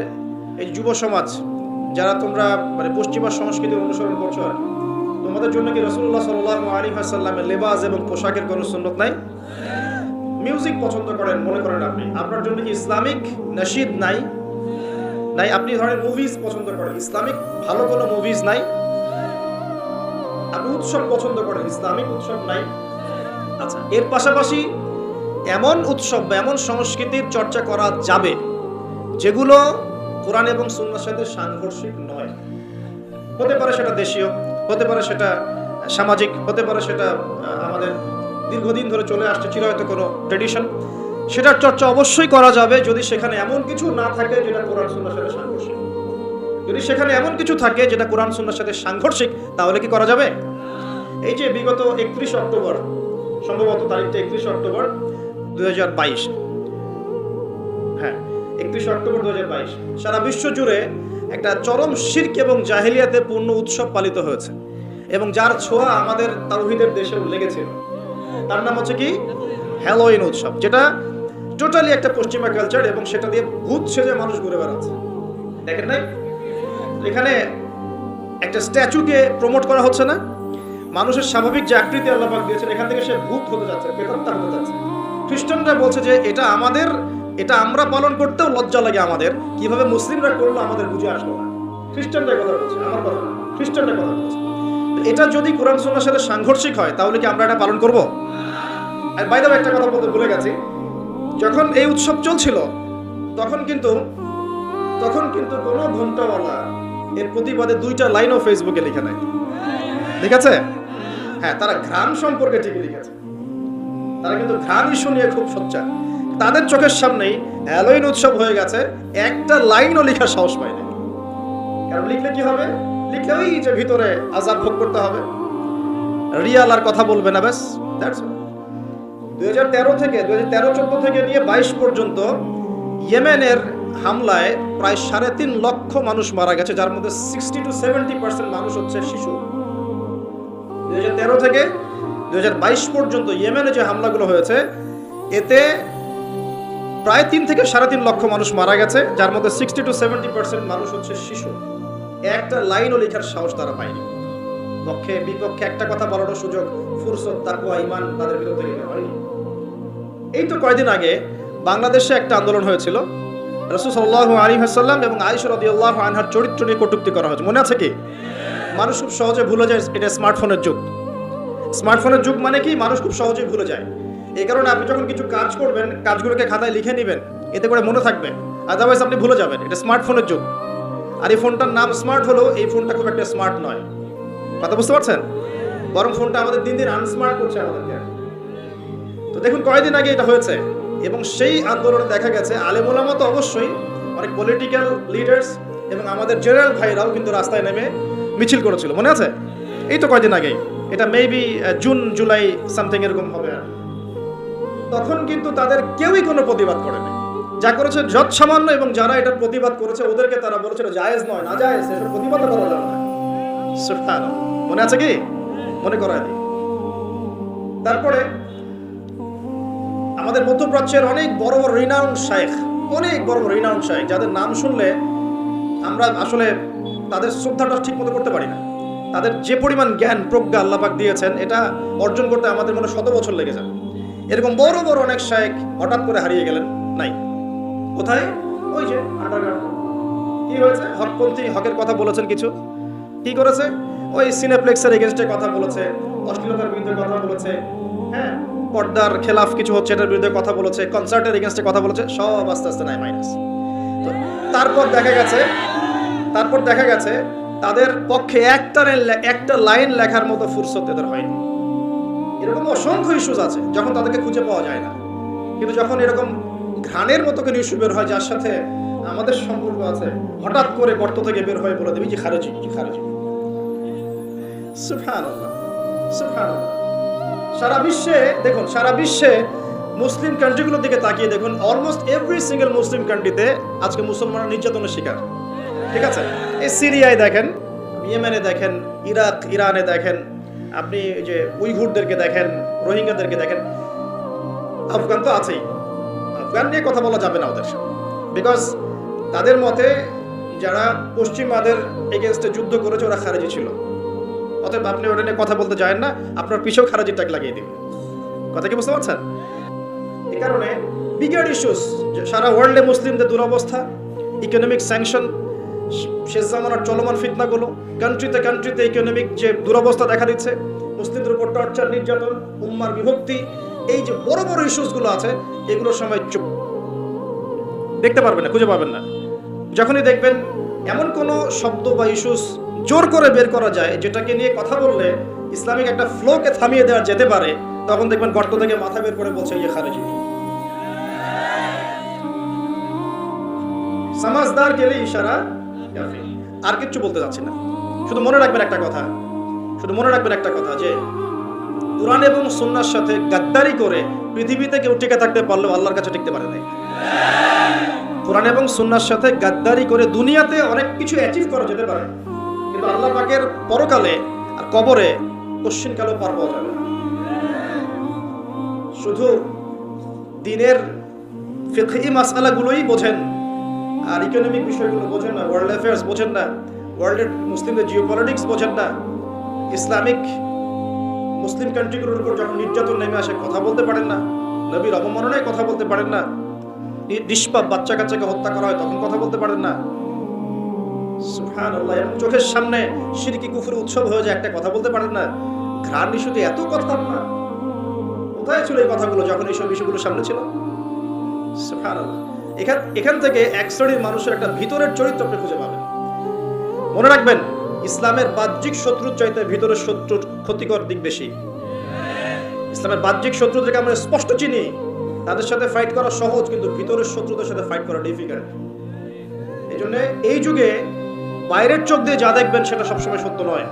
এই যুব সমাজ যারা তোমরা মানে পশ্চিমা সংস্কৃতি অনুসরণ করছো, তোমাদের জন্য কি রাসূলুল্লাহ সাল্লাল্লাহু আলাইহি ওয়াসাল্লামের লেবাস এবং পোশাকের কোনো সুন্নত নাই? মিউজিক পছন্দ করেন মনে করেন আপনি, আপনার জন্য কি ইসলামিক নাশিদ নাই? নাই। আপনি ধরেন মুভিজ পছন্দ করেন, ইসলামিক ভালো কোনো মুভিজ নাই? আপনি উৎসব পছন্দ করেন, ইসলামিক উৎসব নাই? আচ্ছা, এর পাশাপাশি এমন উৎসব বা এমন সংস্কৃতির চর্চা করা যাবে যেগুলো কোরআন এবং সুন্নাহর সাথে সাংঘর্ষিক নয়। হতে পারে সেটা দেশীয়, হতে পারে সেটা সামাজিক, হতে পারে সেটা আমাদের দীর্ঘদিন ধরে চলে আসছে চিরায়ত কোনো ট্রেডিশন। সেটার চর্চা অবশ্যই করা যাবে যদি সেখানে এমন কিছু না থাকে যেটা কোরআন সুন্নাহর সাথে সাংঘর্ষিক। যদি সেখানে এমন কিছু থাকে যেটা কোরআন সুন্নাহর সাথে সাংঘর্ষিক, তাহলে কি করা যাবে? এই যে বিগত 31 অক্টোবর, সম্ভবত তারিখটা 31 অক্টোবর 2022, হ্যাঁ 31 অক্টোবর 2022, সারা বিশ্ব জুড়ে একটা চরম শিরক এবং জাহেলিয়াতে পূর্ণ উৎসব পালিত হয়েছে এবং যার ছোঁয়া আমাদের তাওহীদের দেশেও লেগেছিল। তার নাম হচ্ছে কি? হ্যালোইন উৎসব, যেটা টোটালি একটা পশ্চিমা কালচার এবং সেটা দিয়ে ভূত সেজে মানুষ ঘুরে বেড়াচ্ছে। দেখেন নাই? এখানে একটা স্ট্যাচুকে প্রমোট করা হচ্ছে না? মানুষের স্বাভাবিক যে আকৃতি আল্লাহ পাক দিয়েছেন, এখান থেকে সে ভূত হতে যাচ্ছে, প্রেতাত্মা হতে যাচ্ছে। খ্রিস্টানরা বলছে যে এটা আমাদের, এটা আমরা পালন করতেও লজ্জা লাগে আমাদের, কিভাবে মুসলিমরা করলো আমাদের বুঝে আসলো না। খ্রিস্টানরা কথা বলছে, আমার কথা না, খ্রিস্টানরা কথা বলছে। এটা যদি কোরআন সুন্নাহর সাথে সাংঘর্ষিক হয় তাহলে কি আমরা এটা পালন করব? আর বাইরে একটা কথা বলতে ভুলে গেছি, যখন এই উৎসব চলছিল তখন কিন্তু কোনো ঘন্টাওয়ালা এর প্রতিবাদে 2টা লাইনও ফেসবুকে লিখে নাই, লিখেছে? হ্যাঁ, তারা ঘ্রাণ সম্পর্কে ঠিকই লিখেছে, তারা কিন্তু ঘ্রাণ ইস্যু নিয়ে খুব সোচ্চার। তাদের চোখের সামনেই হ্যালোইন উৎসব হয়ে গেছে, একটা লাইনও লেখার সাহস পায় না। কারণ লিখলে কি হবে? লিখলে ওই যে ভিতরে আযাব ভোগ করতে হবে, রিয়াল আর কথা বলবে না, ব্যাস। 2013-14 থেকে নিয়ে 22 পর্যন্ত ইয়েমেনের হামলায় প্রায় 3.5 লক্ষ মানুষ মারা গেছে, যার মধ্যে 60 to 70% মানুষ হচ্ছে শিশু। 2013 থেকে 2022 পর্যন্ত ইয়েমেনে যে হামলাগুলো হয়েছে এতে প্রায় 3 থেকে 3.5 লক্ষ মানুষ মারা গেছে, যার মধ্যে 60 to 70% মানুষ হচ্ছে শিশু। একটা লাইনও লেখার সাহস তারা পায়নি। পক্ষে বিপক্ষে একটা কথা বলার সুযোগ, ফুরসত, তাকওয়া, ঈমান তাদের ভিতর থেকে হয়নি। এই তো কয়েকদিন আগে বাংলাদেশে একটা আন্দোলন হয়েছিল, রাসূল সাল্লাল্লাহু আলাইহি ওয়াসাল্লাম এবং আয়েশা রাদিয়াল্লাহু আনহার চরিত্র নিয়ে কটূক্তি করা হয়েছে, মনে আছে কি? মানুষ খুব সহজে ভুলে যায় এটা স্মার্টফোনের যুগ। স্মার্টফোনের যুগ মানে কি, মানুষ খুব সহজেই ভুলে যায়। এই কারণে আপনি যখন কিছু কাজ করবেন, কাজগুলোকে খাতায় লিখে নেবেন, এতে করে মনে থাকবে, আদারওয়াইজ আপনি ভুলে যাবেন। এটা স্মার্টফোনের যুগ। আর এই ফোনটার নাম স্মার্ট হলেও এই ফোনটা খুব একটা স্মার্ট নয়, কথা বুঝতে পারছেন? বরং ফোনটা আমাদের দিন দিন আনস্মার্ট করছে আমাদেরকে। তো দেখুন কয়েকদিন আগে এটা হয়েছে, এবং সেই আন্দোলনে দেখা গেছে আলেম ওলামা তো অবশ্যই, অনেক পলিটিক্যাল লিডার্স এবং আমাদের জেনারেল ভাইরাও কিন্তু রাস্তায় নেমে মিছিল করেছিল, মনে আছে? এই তো কয়েকদিন আগেই, এটা মেবি জুন জুলাই সামথিং এরকম হবে। আর তখন কিন্তু তাদের কেউই কোনো প্রতিবাদ করেনি, যা করেছে যত সামান্য, এবং যারা এটার প্রতিবাদ করেছে ওদেরকে তারা বলেছে জায়েজ নয়, না জায়েজ, এসব প্রতিবাদ করা যাবে না। সুবহানাল্লাহ, মনে আছে কি? মনে করায় দিই। তারপরে আমাদের মধ্যপ্রাচ্যের অনেক বড় বড় রিনাউন্ড শাইখ, অনেক বড় বড় রিনাউন্ড শাইখ, যাদের নাম শুনলে আমরা আসলে তাদের শ্রদ্ধাটা ঠিক মতো করতে পারি না। তাদের যে পরিমাণ জ্ঞান প্রজ্ঞা আল্লাহ পাক দিয়েছেন, এটা অর্জন করতে আমাদের মনে 100 বছর লেগে যায়। এরকম বড় বড় অনেক শাইখ হঠাৎ করে হারিয়ে গেলেন, নাই। কোথায়? ওই যে আন্ডারগ্রাউন্ড। কি হয়েছে? হকপন্থী, হকের কথা বলেছেন কিছু, কি করেছে? ওই সিনেপ্লেক্সের এগেনস্টে কথা বলেছে, অশ্লীলতার বিরুদ্ধে কথা বলেছে, হ্যাঁ, পর্দার খেলাফ কিছু হচ্ছে এটার বিরুদ্ধে কথা বলেছে, কনসার্টের এগেনস্টে কথা বলেছে, সব আস্তে আস্তে নাই মাইনাস। তো তারপর দেখা গেছে তাদের পক্ষে একটা লাইন লেখার মতো ফুরসত এদের হয়নি। এরকম অসংখ্য ইস্যুস আছে যখন তাদেরকে খুঁজে পাওয়া যায় না, কিন্তু যখন এরকম ঘ্রাণের মতো কোনো ইস্যু বের হয় যার সাথে আমাদের সম্পর্ক আছে, হঠাৎ করে গর্ত থেকে বের হয়ে বলে দেবে যে খারেজি, খারেজি। সুবহানাল্লাহ, সুবহানাল্লাহ। সারা বিশ্বে দেখুন, সারা বিশ্বে মুসলিম কান্ট্রিগুলোর দিকে তাকিয়ে দেখুন, অলমোস্ট এভরি সিঙ্গেল মুসলিম কান্ট্রিতে আজকে মুসলমানরা নির্যাতনের শিকার, ঠিক আছে? এই সিরিয়ায় দেখেন, ইয়েমেনে দেখেন, ইরাক ইরানে দেখেন, আপনি যে উইঘুরদেরকে দেখেন, রোহিঙ্গাদেরকে দেখেন, আফগান তো আছেই। আফগান নিয়ে কথা বলা যাবে না ওদের সাথে, বিকজ তাদের মতে যারা পশ্চিমাদের এগেনস্টে যুদ্ধ করেছে ওরা খারেজি ছিল। অতএব আপনি ওটা নিয়ে কথা বলতে যায় না, আপনার পিছেও খারাজির টাক লাগিয়ে দিবে। কথা কি বুঝতে পারছেন? এই কারণে বিগার ইস্যুস, সারা ওয়ার্ল্ডে মুসলিমদের দুরবস্থা, ইকোনমিক স্যাংশন, শেষ জামানার চলমান ফিতনাগুলো, কান্ট্রিতে ইকোনমিক যে দুরবস্থা দেখা দিচ্ছে, মুসলিমদের উপর টর্চার, নির্যাতন, উম্মার বিভক্তি, এই যে বড় বড় ইস্যুসগুলো আছে, এগুলোর সময় চুপ, দেখতে পারবেন না, খুঁজে পাবেন না। যখনই দেখবেন এমন কোনো শব্দ বা ইস্যুস জোর করে বের করা যায় যেটাকে নিয়ে কথা বললে ইসলামিক একটা ফ্লোকে থামিয়ে দেওয়া যেতে পারে, তখন দেখবেন গর্ত থেকে মাথা বের করে বলছে ইয়ে খারেজি। সমাজদার গেলে ইশারা কাফি। আর কিচ্ছু বলতে যাচ্ছি না, শুধু মনে রাখবেন একটা কথা, যে কুরআন এবং সুন্নাহর সাথে গাদ্দারি করে পৃথিবীতে কেউ টিকে থাকতে পারলেও আল্লাহর কাছে টিকতে পারে না। কুরআন এবং সুন্নাহর সাথে গাদ্দারি করে দুনিয়াতে অনেক কিছু অ্যাচিভ করা যেতে পারে, কিন্তু আল্লাহ পাকের পরকালে আর কবরে কশ্চিনকালেও পার পাওয়া যাবে। শুধু দিনের ফিকহি মাসআলাগুলোই বোঝেন আর ইকোনমিক বিষয়গুলো বোঝেন না, ওয়ার্ল্ড অ্যাফেয়ার্স বোঝেন না, ওয়ার্ল্ডের মুসলিমদের জিওপলিটিক্স বোঝেন না, ইসলামিক মুসলিম কান্ট্রিগুলোর উপর যখন নির্যাতন নেমে আসে কথা বলতে পারেন না, নবীর অবমাননায় কথা বলতে পারেন না, নিষ্পাপ বাচ্চা কাচ্চাকে হত্যা করা হয় তখন কথা বলতে পারেন না, সুবহানাল্লাহ, এবং চোখের সামনে শিরকি কুফরি উৎসব হয়ে যায় একটা কথা বলতে পারেন না। ঘ্রাণ ইস্যুতে এত কথা না, কোথায় ছিল এই কথাগুলো যখন এইসব ইস্যুগুলো সামনে ছিল? সুবহানাল্লাহ। এখান থেকে এক শ্রেণীর মানুষের একটা ভিতরের চরিত্র আপনি খুঁজে পাবেন। মনে রাখবেন, ইসলামের বাহ্যিক শত্রুর চাইতে ভিতরের শত্রুর ক্ষতিকর দিক বেশি। ইসলামের বাহ্যিক শত্রুদেরকে আমরা স্পষ্ট চিনি, তাদের সাথে ফাইট করা সহজ, কিন্তু ভিতরের শত্রুদের সাথে ফাইট করা ডিফিকাল্ট। এই জন্য এই যুগে বাইরের চোখ দিয়ে যা দেখবেন সেটা সবসময় সত্য নয়,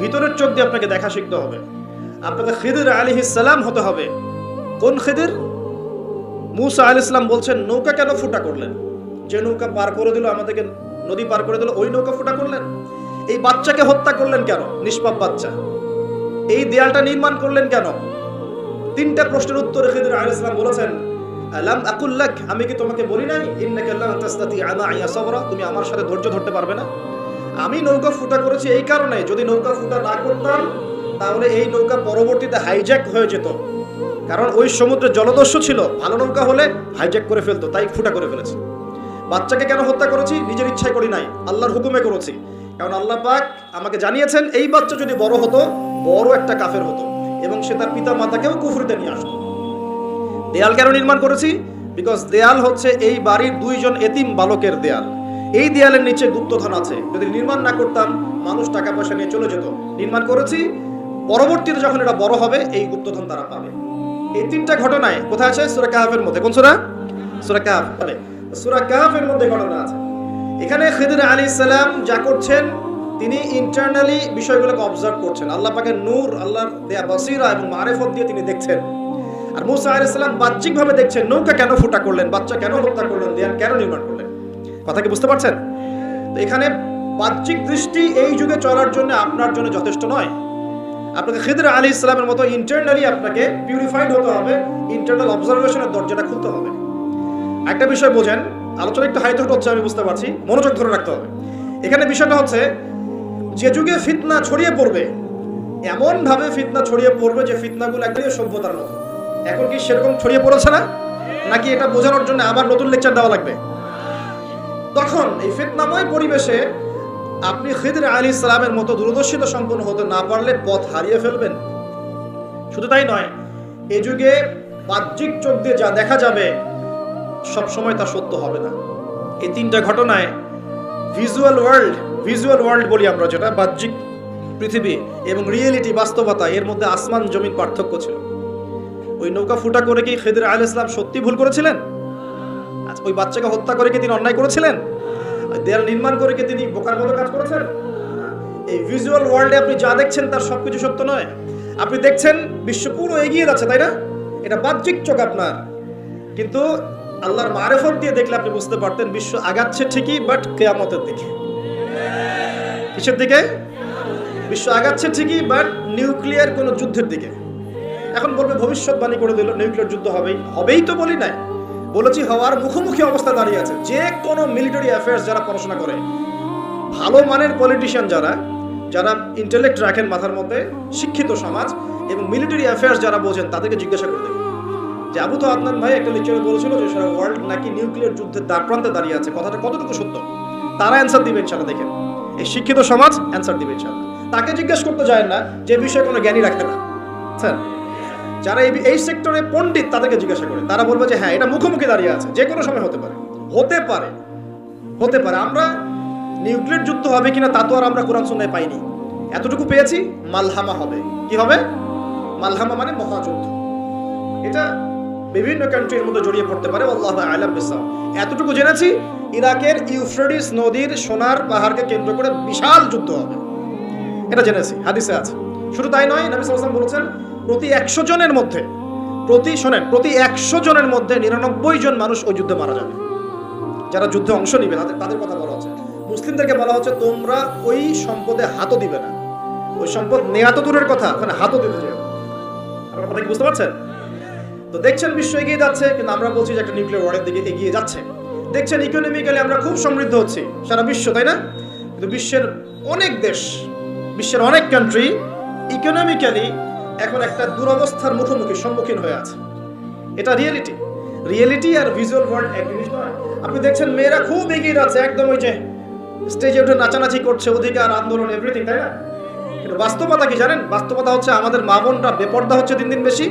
ভিতরের চোখ দিয়ে আপনাকে দেখা শিখতে হবে। আপনাকে খিদির আলাইহিস সালাম হতে হবে। কোন খিদির? মুসা আলাইহিস সালাম বলছেন নৌকা কেন ফুটা করলেন? যে নৌকা পার করে দিল, আমাদেরকে নদী পার করে দিল, ওই নৌকা ফুটা করলেন? এই বাচ্চাকে হত্যা করলেন কেন? নিষ্পাপ বাচ্চা। এই দেয়ালটা নির্মাণ করলেন কেন? 3টা প্রশ্নের উত্তরে খিদির আলাইহিস সালাম বলেছেন, আলাম আকুল লাক, আমি কি তোমাকে বলি নাই ইন্নাকা লান তাসতাতি মা'আ সাবরা, তুমি আমার সাথে ধৈর্য ধরতে পারবে না? আমি নৌকা ফুটা করেছি এই কারণে, যদি নৌকা ফুটা না করতাম তাহলে এই নৌকা পরবর্তীতে হাইজ্যাক হয়ে যেত, কারণ ওই সমুদ্রে জলদস্যু ছিল, ভালো নৌকা হলে হাইজ্যাক করে ফেলতো, তাই ফুটা করে ফেলেছি। বাচ্চাকে কেন হত্যা করেছি? নিজের ইচ্ছায় করি নাই, আল্লাহর হুকুমে করেছি, কারণ আল্লাহ পাক আমাকে জানিয়েছেন এই বাচ্চা যদি বড় হতো, বড় একটা কাফের হতো এবং সে তার পিতা মাতাকেও কুফরিতে নিয়ে আসতো। দেয়াল কেন নির্মাণ করেছি? বিকজ দেয়াল হচ্ছে এই বাড়ির দুইজন এতিম বালকের দেয়াল। এই দেয়ালের নিচে গুপ্তধন আছে, যদি নির্মাণ না করতাম মানুষ টাকা পয়সা নিয়ে চলে যেত। নির্মাণ করেছি, পরবর্তীতে যখন এটা বড় হবে এই গুপ্তধন তারা পাবে। এই তিনটা ঘটনায় কোথায় আছে? সূরা কাহফের মধ্যে। কোন সূরা? সূরা কাহফ। সূরা কাহফের মধ্যে ঘটনা আছে। এখানে খিদির আলাইহিস সালাম যা করছেন, তিনি ইন্টারনালি বিষয়গুলোকে অবজার্ভ করছেন। আল্লাহ পাকের নূর, আল্লাহর দেয়া বসিরা এবং মারিফত দিয়ে তিনি দেখছেন। আর মুসা আলাইহিস সালাম বাহ্যিকভাবে দেখছেন, নৌকা কেন ফুটা করলেন, বাচ্চা কেন হত্যা করলেন, দেয়াল কেন নির্মাণ করলেন। কথা কি বুঝতে পারছেন? তো এখানে বাহ্যিক দৃষ্টি এই যুগে চলার জন্য আপনার জন্য যথেষ্ট নয়। আপনাকে খিদির আলাইহিস সালামের মতো ইন্টারনালি আপনাকে পিউরিফাইড হতে হবে, ইন্টারনাল অবজারভেশনের দরজাটা খুলতে হবে। একটা বিষয় বোঝেন, আলোচনা একটু হাইট হচ্ছে আমি বুঝতে পারছি, মনোযোগ ধরে রাখতে হবে। এখানে বিষয়টা হচ্ছে, যে যুগে ফিতনা ছড়িয়ে পড়বে, এমন ভাবে ফিতনা ছড়িয়ে পড়বে যে ফিতনাগুলো একদমই সভ্যতার মতো। এখন কি সেরকম ছড়িয়ে পড়েছে না? নাকি এটা বোঝানোর জন্য আবার নতুন লেকচার দেওয়া লাগবে? তখন এই ফিতনাময় পরিবেশে আপনি খিদির আলাইহিস সালামের মতো দূরদর্শিতা সম্পন্ন হতে না পারলে পথ হারিয়ে ফেলবেন। শুধু তাই নয়, এই যুগে বাহ্যিক চোখ দিয়ে যা দেখা যাবে সব সময় তা সত্য হবে না। এই তিনটা ঘটনায় ভিজুয়াল ওয়ার্ল্ড বলি আমরা, যেটা বাহ্যিক পৃথিবী, এবং রিয়েলিটি বাস্তবতা, এর মধ্যে আসমান জমিন পার্থক্য ছিল। ওই নৌকা ফুটা করে কি খিদির আলাইহিস সালাম সত্যি ভুল করেছিলেন? আচ্ছা, ওই বাচ্চাকে হত্যা করে কি তিনি অন্যায় করেছিলেন? দেয়াল নির্মাণ করে কি তিনি বোকার মতো কাজ করেছেন? এই ভিজুয়াল ওয়ার্ল্ডে আপনি যা দেখছেন তার সবকিছু সত্য নয়। আপনি দেখছেন বিশ্ব পুরো এগিয়ে যাচ্ছে, তাই না? এটা বাহ্যিক চোখ আপনার, কিন্তু আল্লাহর মারিফত দিয়ে দেখলে আপনি বুঝতে পারতেন বিশ্ব আগাচ্ছে ঠিকই, বাট কিয়ামতের দিকে। কিসের দিকে? বিশ্ব আগাচ্ছে ঠিকই, বাট নিউক্লিয়ার কোন যুদ্ধের দিকে। এখন বলবে ভবিষ্যৎবাণী করে দিল নিউক্লিয়ার যুদ্ধ হবেই তো বলি নাই, বলেছি হওয়ার মুখোমুখি অবস্থা দাঁড়িয়ে আছে। যে কোনো মিলিটারি অ্যাফেয়ার্স যারা পড়াশোনা করে, ভালো মানের পলিটিশিয়ান যারা ইন্টেলেক্ট রাখেন মাথার মধ্যে, শিক্ষিত সমাজ এবং মিলিটারি অ্যাফেয়ার্স যারা বোঝেন, তাদেরকে জিজ্ঞাসা করে দেখুন যে আবু তো আদনান ভাই একটা লেকচারে বলেছিল যে সারা ওয়ার্ল্ড নাকি নিউক্লিয়ার যুদ্ধের দ্বারপ্রান্তে দাঁড়িয়ে আছে, কথাটা কতটুকু সত্য? তারা অ্যান্সার দিবে ইনশাআল্লাহ। দেখেন, এই শিক্ষিত সমাজ অ্যান্সার দিবে ইনশাআল্লাহ। তাকে জিজ্ঞেস করতে যায় না যে বিষয়ে কোনো জ্ঞানী রাখে না। স্যার, যারা এই সেক্টরে পণ্ডিত তাদেরকে জিজ্ঞাসা করে, তারা বলবে যে হ্যাঁ, এটা মুখোমুখি দাঁড়িয়ে আছে, যে কোনো সময় হতে পারে। আমরা নিউক্লিয়ার যুদ্ধ হবে কিনা তা তো আর আমরা কোরআন সুন্নাহয় পাইনি, এতটুকু পেয়েছি মালহামা হবে। কি হবে? মালহামা মানে মহাযুদ্ধ। এটা বিভিন্ন কান্ট্রির মধ্যে জড়িয়ে পড়তে পারে, আল্লাহু আ'লাম বিসসাওয়াব। এতটুকু জেনেছি, ইরাকের ইউফ্রেটিস নদীর সোনার পাহাড়কে কেন্দ্র করে বিশাল যুদ্ধ হবে, এটা জেনেছি, হাদিসে আছে। শুধু তাই নয়, নবী সাল্লাল্লাহু আলাইহি ওয়াসাল্লাম বলেছেন প্রতি 100 জনের মধ্যে 99 জন মানুষ ওই যুদ্ধে মারা যাবে। যারা যুদ্ধে অংশ নিবে তাদের কথা বলা হচ্ছে। মুসলিমদেরকে বলা হচ্ছে তোমরা ওই সম্পদে হাতও দিবে না। ওই সম্পদ নেয়া তো দূরের কথা, ওখানে হাতও দিতে যাবে। আপনারা কথা কি বুঝতে পারছেন? তো দেখছেন বিশ্ব এগিয়ে যাচ্ছে, কিন্তু আমরা বলছি যে একটা নিউক্লিয়ার ওয়ারের দিকে এগিয়ে যাচ্ছে। দেখছেন ইকোনমিক্যালি আমরা খুব সমৃদ্ধ হচ্ছি, সারা বিশ্ব, তাই না? কিন্তু বিশ্বের অনেক দেশ, বিশ্বের অনেক কান্ট্রি ইকোনমিক্যালি এখন একটা দুরবস্থার সম্মুখীন হয়ে আছে। এটা রিয়েলিটি আর ভিজুয়াল ওয়ার্ল্ড এক জিনিস নয়। আপনি দেখছেন মেয়েরা খুব এগিয়ে যাচ্ছে, একদম ওই যে স্টেজে উঠে নাচানাচি করছে, অধিকার আন্দোলন এভরিথিং, তাই না? কিন্তু বাস্তবতা কি জানেন? বাস্তবতা হচ্ছে আমাদের মা বোনরা বেপর্দা হচ্ছে দিন দিন বেশি,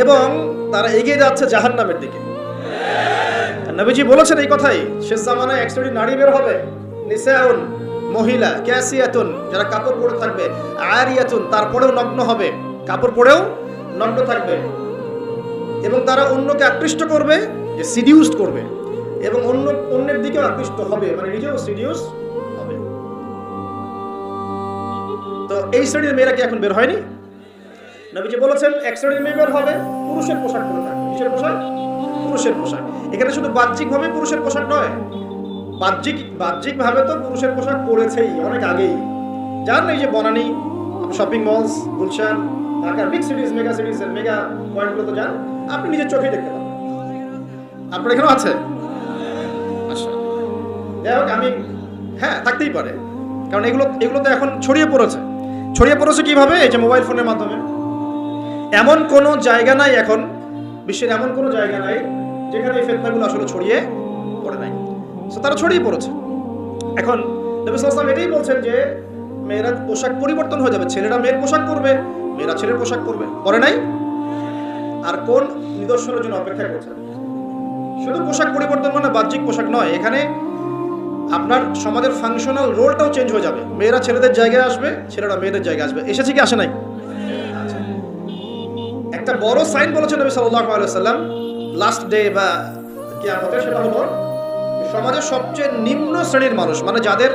এবং তারা এগিয়ে যাচ্ছে জাহান্নামের দিকে। নবীজি বলেছেন এই কথাই, শেষ জামানায় এক শ্রেণীর নারী বের হবে, নিসাউন, মহিলা, ক্যাসিয়াতুন, যারা কাপড় পরে থাকবে, আরিয়াতুন, তারপরেও নগ্ন হবে, কাপড় পরেও নগ্ন থাকবে, এবং তারা অন্যকে আকৃষ্ট করবে, যে সিডিউসড করবে, এবং অন্যের দিকেও আকৃষ্ট হবে, মানে নিজেও সিডিউস হবে। তো এই শ্রেণীর মেয়েরা কি এখন বের হয়নি? নবীজি বলেছেন এক শ্রেণীর মেয়ে বের হবে, পুরুষের পোশাক পরে থাকবে। কিসের পোশাক? পুরুষের পোশাক। এখানে শুধু বাহ্যিকভাবে পুরুষের পোশাক নয়, বাহ্যিকভাবে তো পুরুষের পোশাক পরেছেই অনেক আগেই। জানেন এই যে বনানী শপিং মলস, গুলশান, ঢাকার বিগ সিটিজ, মেগা সিটিজের মেগা পয়েন্টগুলো তো যান, আপনি নিজের চোখেই দেখতে পাবেন। আপনার এখানেও আছে? আচ্ছা, যাই হোক, হ্যাঁ থাকতেই পারে, কারণ এগুলো তো এখন ছড়িয়ে পড়েছে কিভাবে? এই যে মোবাইল ফোনের মাধ্যমে। এমন কোনো জায়গা নাই এখন, বিশ্বের এমন কোনো জায়গা নাই যেখানে এই ফিতনাগুলো আসলে ছড়িয়ে পড়ে নাই। সো তারা ছড়িয়ে পড়েছে। এখন নবী সাল্লাল্লাহু আলাইহি ওয়াসাল্লাম এটাই বলছেন যে মেয়েরা পোশাক পরিবর্তন হয়ে যাবে, ছেলেরা মেয়ের পোশাক পরবে, মেয়েরা ছেলের পোশাক পরবে, পরে নাই? আর কোন নিদর্শনের জন্য অপেক্ষা করছেন? শুধু পোশাক পরিবর্তন মানে বাহ্যিক পোশাক নয়, এখানে আপনার সমাজের ফাংশনাল রোলটাও চেঞ্জ হয়ে যাবে। মেয়েরা ছেলেদের জায়গায় আসবে, ছেলেরা মেয়েদের জায়গায় আসবে। এসেছে কি আসে নাই? একটা বড় সাইন বলেছেন নবী সাল্লাল্লাহু আলাইহি ওয়াসাল্লাম লাস্ট ডে বা কিয়ামতের, সেটা হলো সমাজের সবচেয়ে নিম্ন শ্রেণীর মানুষ, মানে যাদের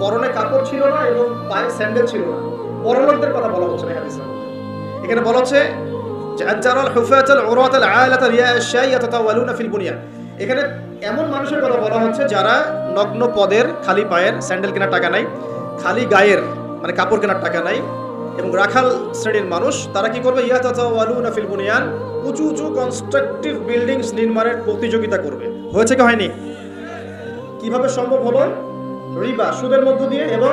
পরনে কাপড় ছিল না এবং পায়ে স্যান্ডেল ছিল না, পরলোকদের কথা বলা হচ্ছে না হাদিসে। এখানে বলা হচ্ছে যে আজজারাল হুফাতাল উরাতাল আলাতা রিয়াশাই ইয়াতাতাওয়ালুনা ফিল বুনিয়ান। এখানে এমন মানুষের কথা বলা হচ্ছে যারা নগ্ন পদের, খালি পায়ের, স্যান্ডেল কেনার টাকা নাই, খালি গায়ের মানে কাপড় কেনার টাকা নাই, এবং রাখাল শ্রেণীর মানুষ। তারা কি করবে? ইয়াতাতাওয়ালুনা ফিল বুনিয়ান, উঁচু উঁচু কনস্ট্রাকটিভ বিল্ডিংস নির্মাণের প্রতিযোগিতা করবে। হয়েছে কি হয়নি? কিভাবে সম্ভব হলো? রিবা, সুদের মধ্য দিয়ে, এবং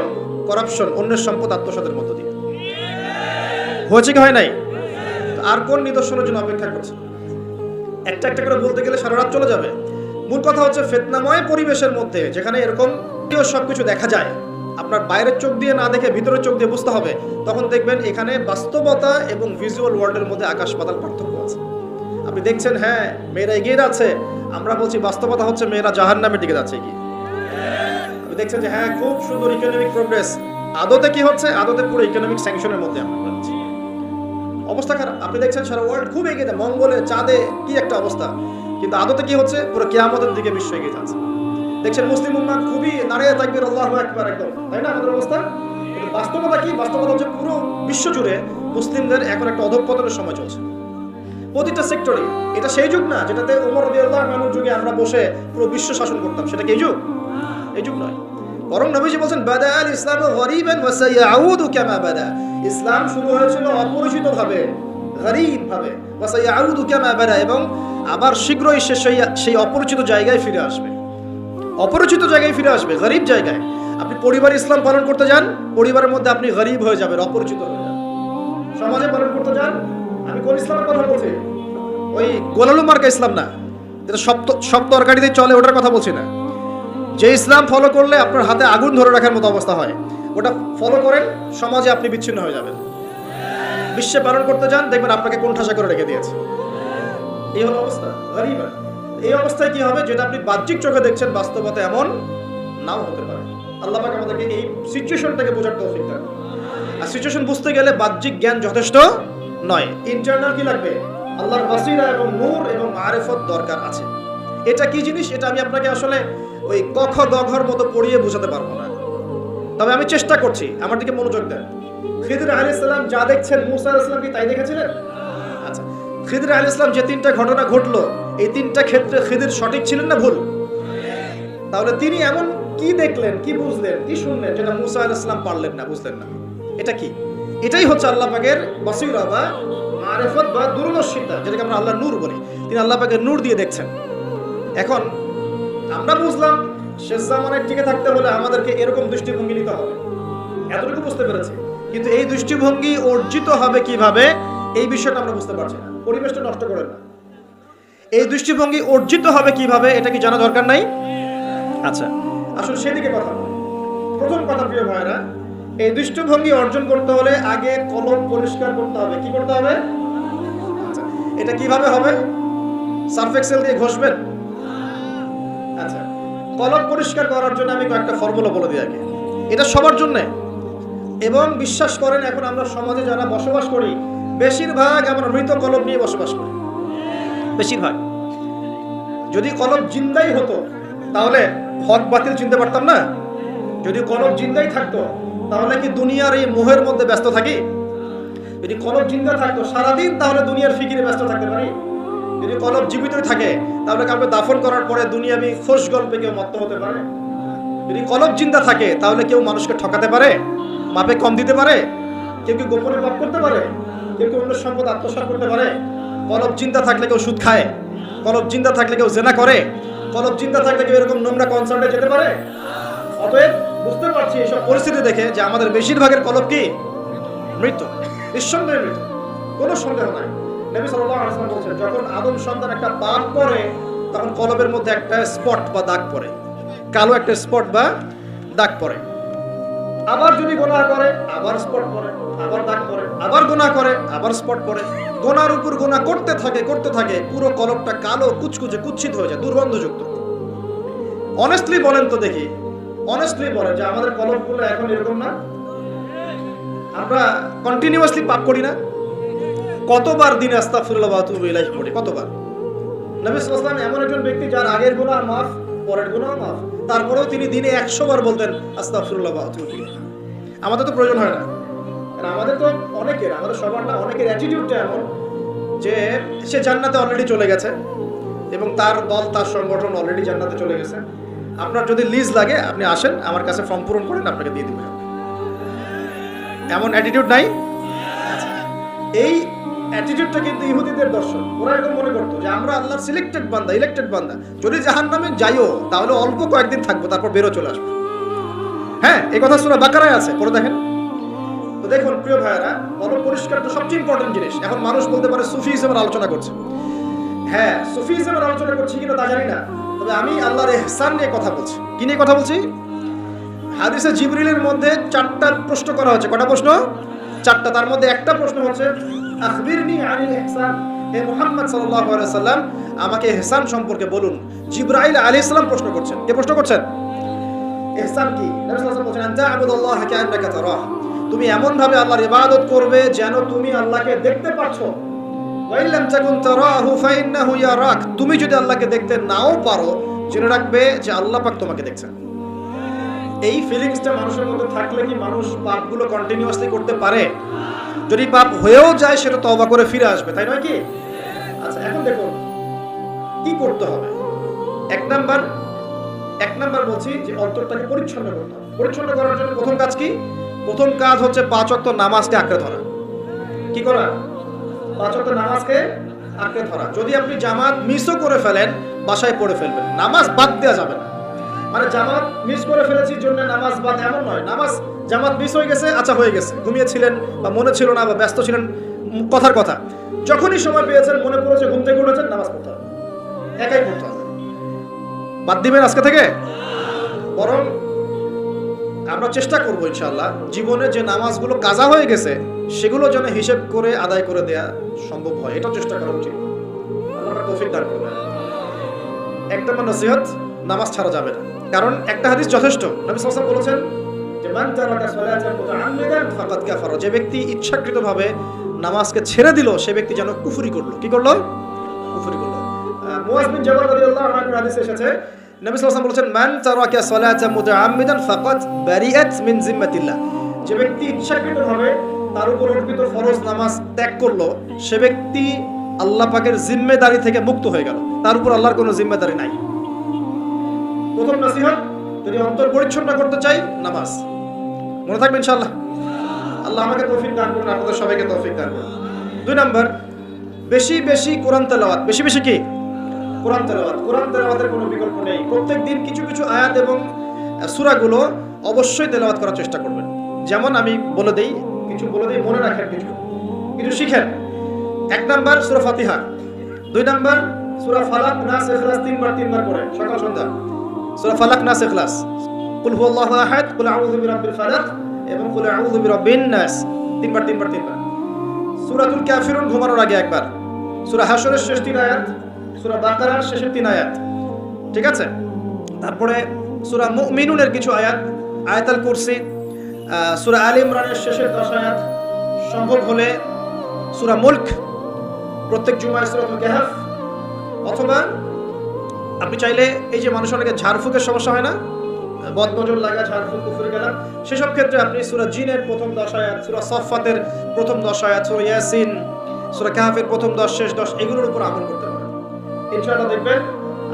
করাপশন, অন্যের সম্পদ আত্মসাতের মধ্য দিয়ে। হয়েছে কি হয় নাই? আর কোন নিদর্শনের জন্য অপেক্ষা করছে? একটা একটা করে বলতে গেলে সারা রাত চলে যাবে। মূল কথা হচ্ছে ফিতনাময় পরিবেশের মধ্যে যেখানে এরকম সবকিছু দেখা যায়, আপনার বাইরের চোখ দিয়ে না দেখে ভিতরের চোখ দিয়ে বুঝতে হবে, তখন দেখবেন এখানে বাস্তবতা এবং ভিজুয়াল ওয়ার্ল্ডের মধ্যে আকাশ পাতাল পার্থক্য আছে। আপনি দেখছেন হ্যাঁ মেয়েরা এগিয়ে যাচ্ছে, আমরা বলছি বাস্তবতা হচ্ছে মেয়েরা জাহান্নামের দিকে যাচ্ছে এগিয়ে। আপনি দেখছেন যে হ্যাঁ খুব সুন্দর ইকোনমিক প্রোগ্রেস, আদতে কি হচ্ছে? আদতে পুরো ইকোনমিক স্যাংশনের মধ্যে আমরা যাচ্ছি, অবস্থা খারাপ। আপনি দেখছেন সারা ওয়ার্ল্ড খুব এগিয়ে যায়, মঙ্গলে, চাঁদে কি একটা অবস্থা, কিন্তু আদতে কি হচ্ছে? পুরো কিয়ামতের দিকে বিশ্ব এগিয়ে যাচ্ছে। দেখছেন মুসলিম উম্মাহ খুবই নারিয়ে তাকবীর আল্লাহু আকবার একদম, তাই না আমাদের অবস্থা? কিন্তু বাস্তবতা কি? বাস্তবতা হচ্ছে পুরো বিশ্ব জুড়ে মুসলিমদের এখন একটা অধঃপতনের সময় চলছে প্রতিটা সেক্টরে। এটা সেই যুগ না যেটাতে ওমর রাদিয়াল্লাহু আনহুর যুগে আমরা বসে পুরো বিশ্ব শাসন করতাম, সেটা কি এই যুগ? এই যুগ নয়। বরং নবীজি বলেন বাদা আল ইসলামু গরিবান ওয়া সায়াউদু কামা বাদা। ইসলাম শুরু হয়েছিল অপরিচিত ভাবে, গরীব ভাবে, ওয়া সায়াউদু কামা বাদা, এবং আবার শীঘ্রই সেই অপরিচিত জায়গায় ফিরে আসবে। অপরিচিত জায়গায় ফিরে আসবে, গরীব জায়গায়। আপনি পরিবারে ইসলাম পালন করতে যান, পরিবারের মধ্যে আপনি গরীব হয়ে যাবেন, অপরিচিত হয়ে যাবেন। সমাজে পালন করতে যান, আমি কোন ইসলামের কথা বলছি? ওই গোলালু মার্কা ইসলাম না, যেটা সব তরকারিতে চলে, ওটার কথা বলছি না। যে ইসলাম ফলো করলে আপনার হাতে আগুন ধরে রাখার মতো অবস্থা হয়, ওটা ফলো করেন, সমাজে আপনি বিচ্ছিন্ন হয়ে যাবেন। বিশ্বে পালন করতে যান, দেখবেন আপনাকে কোণঠাসা করে রেখে দিয়েছে। এই হলো অবস্থা, গরীব। এই অবস্থায় কি হবে? যেটা আপনি বাহ্যিক চোখে দেখছেন, বাস্তবতা এমন নাও হতে পারে। আল্লাহ পাক আমাদেরকে এই সিচুয়েশনটাকে বোঝার তৌফিক দেন। আর সিচুয়েশন বুঝতে গেলে বাহ্যিক জ্ঞান যথেষ্ট নয়, ইন্টারনাল কি লাগবে? আল্লাহর বাসিরা এবং নূর এবং মারিফত দরকার আছে। এটা কি জিনিস? এটা আমি আপনাকে আসলে ওই ক খ গ ঘর মতো পড়িয়ে বোঝাতে পারবো না, তবে আমি চেষ্টা করছি। আমার দিকে মনোযোগ দেন। খিদর আলাইহিস সালাম যা দেখছেন, মুসা আলাইহিস সালাম কি তাই দেখেছিলেন? আচ্ছা, খিদর আলাইহিস সালাম যে তিনটা ঘটনা ঘটলো, এই তিনটা ক্ষেত্রে খিদর সঠিক ছিলেন না ভুল? তাহলে তিনি এমন কি দেখলেন, কি বুঝলেন, কি শুনলেন যেটা মুসা আলাইহিস সালাম পারলেন না, বুঝলেন না? এটা কি? এটাই হচ্ছে আল্লাহ পাকের বাসীরা বা মারিফত বা দূরদর্শিতা, যেটাকে আমরা আল্লাহর নূর বলি। তিনি আল্লাহ পাকের নূর দিয়ে দেখছেন। এখন আমরা বুঝলাম শেষ জামানায় টিকে থাকতে হলে আমাদেরকে এরকম দৃষ্টিভঙ্গি নিতে হবে, এতটুকু বুঝতে পেরেছি। কিন্তু এই দৃষ্টিভঙ্গি অর্জিত হবে কিভাবে, এই বিষয়টা আমরা বুঝতে পারছি না। পরিবেশটা নষ্ট করেন না। এই দৃষ্টিভঙ্গি অর্জিত হবে কিভাবে, এটা কি জানা দরকার নাই? আচ্ছা, আসলে সেদিকে কথা বলি। প্রথম কথা, প্রিয় ভাইরা, এই দৃষ্টিভঙ্গি অর্জন করতে হলে আগে কলম পরিষ্কার করতে হবে। কি করতে হবে? আচ্ছা, এটা কিভাবে হবে? সার্ফ এক্সেল দিয়ে ঘষবেন? আচ্ছা, কলম পরিষ্কার করার জন্য আমি কয়েকটা ফর্মুলা বলে দিই আগে। এটা সবার জন্য, এবং বিশ্বাস করেন এখন আমরা সমাজে যারা বসবাস করি, বেশিরভাগ আমরা মৃত কলম নিয়ে বসবাস করি। বেশিরভাগ। যদি কলম জিন্দাই হতো তাহলে হক বাতিল চিনতে পারতাম না। যদি কলম জিন্দাই থাকতো তাহলে কি দুনিয়ার এই মোহের মধ্যে ব্যস্ত থাকি? যদি কলম জিন্দা থাকতো সারাদিন তাহলে দুনিয়ার ফিকিরে ব্যস্ত থাকতে পারি। যদি কলম জীবিতই থাকে তাহলে কাউকে দাফন করার পরে দুনিয়াবি খোশ গল্পে কেউ মত্ত হতে পারে। যদি কলম জিন্দা থাকে তাহলে কেউ মানুষকে ঠকাতে পারে, মাপে কম দিতে পারে, কেউ কেউ গোপনে পাপ করতে পারে, কেউ কেউ অন্য সম্পদ আত্মসাৎ করতে পারে। কলম জিন্দা থাকলে কেউ সুদ খায়, কলম জিন্দা থাকলে কেউ জেনা করে, কলম জিন্দা থাকলে কেউ এরকম নোংরা কনসার্টে যেতে পারে। অতএব বুঝতে পারছি এইসব পরিস্থিতি দেখে যে আমাদের বেশিরভাগের কলব কি মৃত, নিঃসন্দেহে মৃত, কোনো সন্দেহ নাই। নবী সাল্লাল্লাহু আলাইহি ওয়াসাল্লাম বলেছেন যখন আদম সন্তান একটা পাপ করে তখন কলবের মধ্যে একটা স্পট বা দাগ পড়ে, কালো একটা স্পট বা দাগ পড়ে। আবার যদি গুনাহ করে আবার স্পট পড়ে, আবার দাগ পড়ে, আবার গুনাহ করে আবার স্পট পড়ে, গুনার উপর গুনাহ করতে থাকে পুরো কলবটা কালো কুচকুচে কুৎসিত হয়ে যায়, দুর্গন্ধযুক্ত। অনেস্টলি বলেন তো দেখি, অনেস্টলি বলেন যে আমাদের কলবগুলো এখন এরকম না? আমরা কন্টিনিউয়াসলি পাপ করি না? কতবার দিনে আস্তাগফিরুল্লাহ ওয়া আতুবু ইলাইহি পড়ি, কতবার? নবী সাল্লাল্লাহু আলাইহি ওয়াসাল্লাম এমন একজন ব্যক্তি যার আগের গুনাহ মাফ, পরের গুনাহ মাফ, তারপরেও তিনি দিনে 100 বার বলতেন আস্তাগফিরুল্লাহ ওয়া আতুবু ইলাইহি। আমাদের তো প্রয়োজন হয় না, কারণ আমাদের তো আমাদের সবার না, অনেকের অ্যাটিটিউডটা এমন যে সে জান্নাতে অলরেডি চলে গেছে এবং তার দল তার সংগঠন অলরেডি জান্নাতে চলে গেছে। আপনার যদি লিজ লাগে আপনি আসেন আমার কাছে, ফর্ম পূরণ করেন, আপনাকে দিয়ে দেবেন। এমন অ্যাটিটিউড নাই? এই অ্যাটিটিউডটা কিন্তু ইহুদিদের দর্শন। ওরা এরকম মনে করতো যে আমরা আল্লাহর সিলেক্টেড বান্দা, ইলেক্টেড বান্দা, যদি জাহান্নামে যাইও তাহলে অল্প কয়েকদিন থাকবো, তারপর বেরো চলে আসবো। হ্যাঁ, এই কথা সূরা বাকারায় আছে, পড়ে দেখেন। তো দেখুন প্রিয় ভাইয়েরা, বড় পরিষ্কার তো সবচেয়ে ইম্পর্টেন্ট জিনিস। এখন মানুষ বলতে পারে সুফিজমের আলোচনা করছে। হ্যাঁ, সুফিজমের আলোচনা করছি কিনা তা জানি না, তবে আমি আল্লাহর ইহসান নিয়ে কথা বলছি। কি নিয়ে কথা বলছি? হাদিসে জিবরিলের মধ্যে 4টা প্রশ্ন করা হয়েছে। কটা প্রশ্ন? 4টা। তার মধ্যে একটা প্রশ্ন হচ্ছে আখবিরনি আনিল ইহসান, হে মুহাম্মদ সাল্লাল্লাহু আলাইহি ওয়াসাল্লাম আমাকে ইহসান সম্পর্কে বলুন। জিবরাইল আলাইহিস সালাম প্রশ্ন করছেন। কে প্রশ্ন করছেন? ইহসান কি? নবী সাল্লাল্লাহু আলাইহি ওয়াসাল্লাম বলেন আনতা আবুদুল্লাহ কাআন্নাকা তারাহ, তুমি এমন ভাবে আল্লাহর ইবাদত করবে যেন তুমি আল্লাহকে দেখতে পাচ্ছো। ওয়া ইল্লাম তাকুন তারাহু ফাইন্নাহু ইয়ারাক, তুমি যদি আল্লাহকে দেখতে নাও পারো জেনে রাখবে যে আল্লাহ পাক তোমাকে দেখছেন। এই ফিলিংসটা মানুষের মধ্যে থাকলে কি মানুষ পাপগুলো কন্টিনিউয়াসলি করতে পারে? যদি পাপ হয়েও যায় সেটা তওবা করে ফিরে আসবে, তাই নয় কি? আচ্ছা, এখন দেখুন কি করতে হবে। এক নাম্বার বলছি যে অন্তরটাকে পরিচ্ছন্ন করতে হবে। পরিচ্ছন্ন করার জন্য প্রথম কাজ কি? প্রথম কাজ হচ্ছে 5 ওয়াক্ত নামাজকে আঁকড়ে ধরা। কি করা? 5 ওয়াক্ত নামাজকে আঁকড়ে ধরা। যদি আপনি জামাত মিসও করে ফেলেন বাসায় পড়ে ফেলবেন, নামাজ বাদ দেওয়া যাবে না। মানে জামাত মিস করে ফেলেছি জন্য নামাজ বাদ, এমন নয়। নামাজ জামাত মিস হয়ে গেছে, আচ্ছা হয়ে গেছে, ঘুমিয়েছিলেন বা মনে ছিল না বা ব্যস্ত ছিলেন, কথার কথা, যখনই সময় পেয়েছেন, মনে পড়েছে, ঘুম থেকে উঠেছেন, নামাজ পড়তে হবে, একাই পড়তে হবে। বাদ দিবেন আজকে থেকে? বরং আমরা চেষ্টা করবো ইনশাআল্লাহ জীবনে যে নামাজগুলো কাজা হয়ে গেছে সেগুলো যেন হিসেব করে আদায় করে দেয়া সম্ভব হয়, এটাও চেষ্টা করা উচিত। আল্লাহ তৌফিক দান করবেন। এক নম্বর নসিহত, নামাজ ছাড়া যাবে না। কারণ একটা হাদিস যথেষ্ট। নবী সাল্লাল্লাহু আলাইহি ওয়াসাল্লাম বলেছেন যে মান তারাকা সালাতান মুতাআম্মিদান ফাকাদ কাফারা, যে ব্যক্তি ইচ্ছাকৃতভাবে নামাজকে ছেড়ে দিল সে ব্যক্তি যেন কুফরি করলো। কি করলো? কুফরি করলো। মুআয বিন জাবাল রাদিয়াল্লাহু আনহু হাদিসে এসেছে নবী সাল্লাল্লাহু আলাইহি ওয়াসাল্লাম বলেছেন মান তারাকা সালাতান মুতাআম্মিদান ফাকাদ বারিআত মিন জিম্মাতিল্লাহ, যে ব্যক্তি ইচ্ছাকৃতভাবে তার উপর অর্পিত ফরজ নামাজ ত্যাগ করলো সে ব্যক্তি আল্লাহ পাকের জিম্মেদারি থেকে মুক্ত হয়ে গেল, তার উপর আল্লাহর কোনো জিম্মেদারি নাই। প্রথম নসিহত, যদি অন্তর পরিচ্ছন্ন করতে চাই নামাজ। মনে থাকবে ইনশাআল্লাহ। আল্লাহ আমাকে তৌফিক দান করুন, আপনাদের সবাইকে তৌফিক দান করুন। 2 নম্বর, বেশি বেশি কোরআন তেলাওয়াত। বেশি বেশি কি? কোরআন তেলাওয়াত। কোরআন তেলাওয়াতের কোনো বিকল্প নেই। প্রত্যেকদিন কিছু কিছু আয়াত এবং সূরাগুলো অবশ্যই তেলাওয়াত করার চেষ্টা করবেন। যেমন আমি বলে দেই, মনে রাখেন, কিছু শিখেন। 1 নম্বর সূরা ফাতিহা, 2 নম্বর সূরা ফালাক, নাস, ইখলাস 3 বার পড়েন সকাল সন্ধ্যা। সূরা ফালাক, নাস, ইখলাস, কুল হুয়াল্লাহু আহাদ, কুল আউযু বিরাব্বিল ফালাক এবং কুল আউযু বিরাব্বিন নাস 3 বার। সূরাতুল কাফিরুন ঘুমানোর আগে একবার, সূরা হাশরের শেষ 3 আয়াত, সূরা বাকারার শেষের 3 আয়াত, ঠিক আছে? তারপরে সূরা মুমিনুনের কিছু আয়াত, আয়াতুল কুরসি, সূরা আলে ইমরানের শেষের 10 আয়াত, সম্ভব হলে সূরা মুলক, প্রত্যেক জুমায় সূরাতুল কাহফ, অথবা আপনি চাইলে এই যে মানুষ অনেকে ঝাড়ফুঁকের সমস্যা হয় না, বদনজর লাগা, ঝাড়ফুঁক, কুফরি গেলাম, সেসব ক্ষেত্রে আপনি সূরা জিনের প্রথম 10 আয়াত, সূরা সফফাতের প্রথম 10 আয়াত, সূরা ইয়াসিন, সূরা কাহফের প্রথম 10 শেষ 10 এগুলোর উপর আমল করতে পারেন। ইনশাআল্লাহ দেখবেন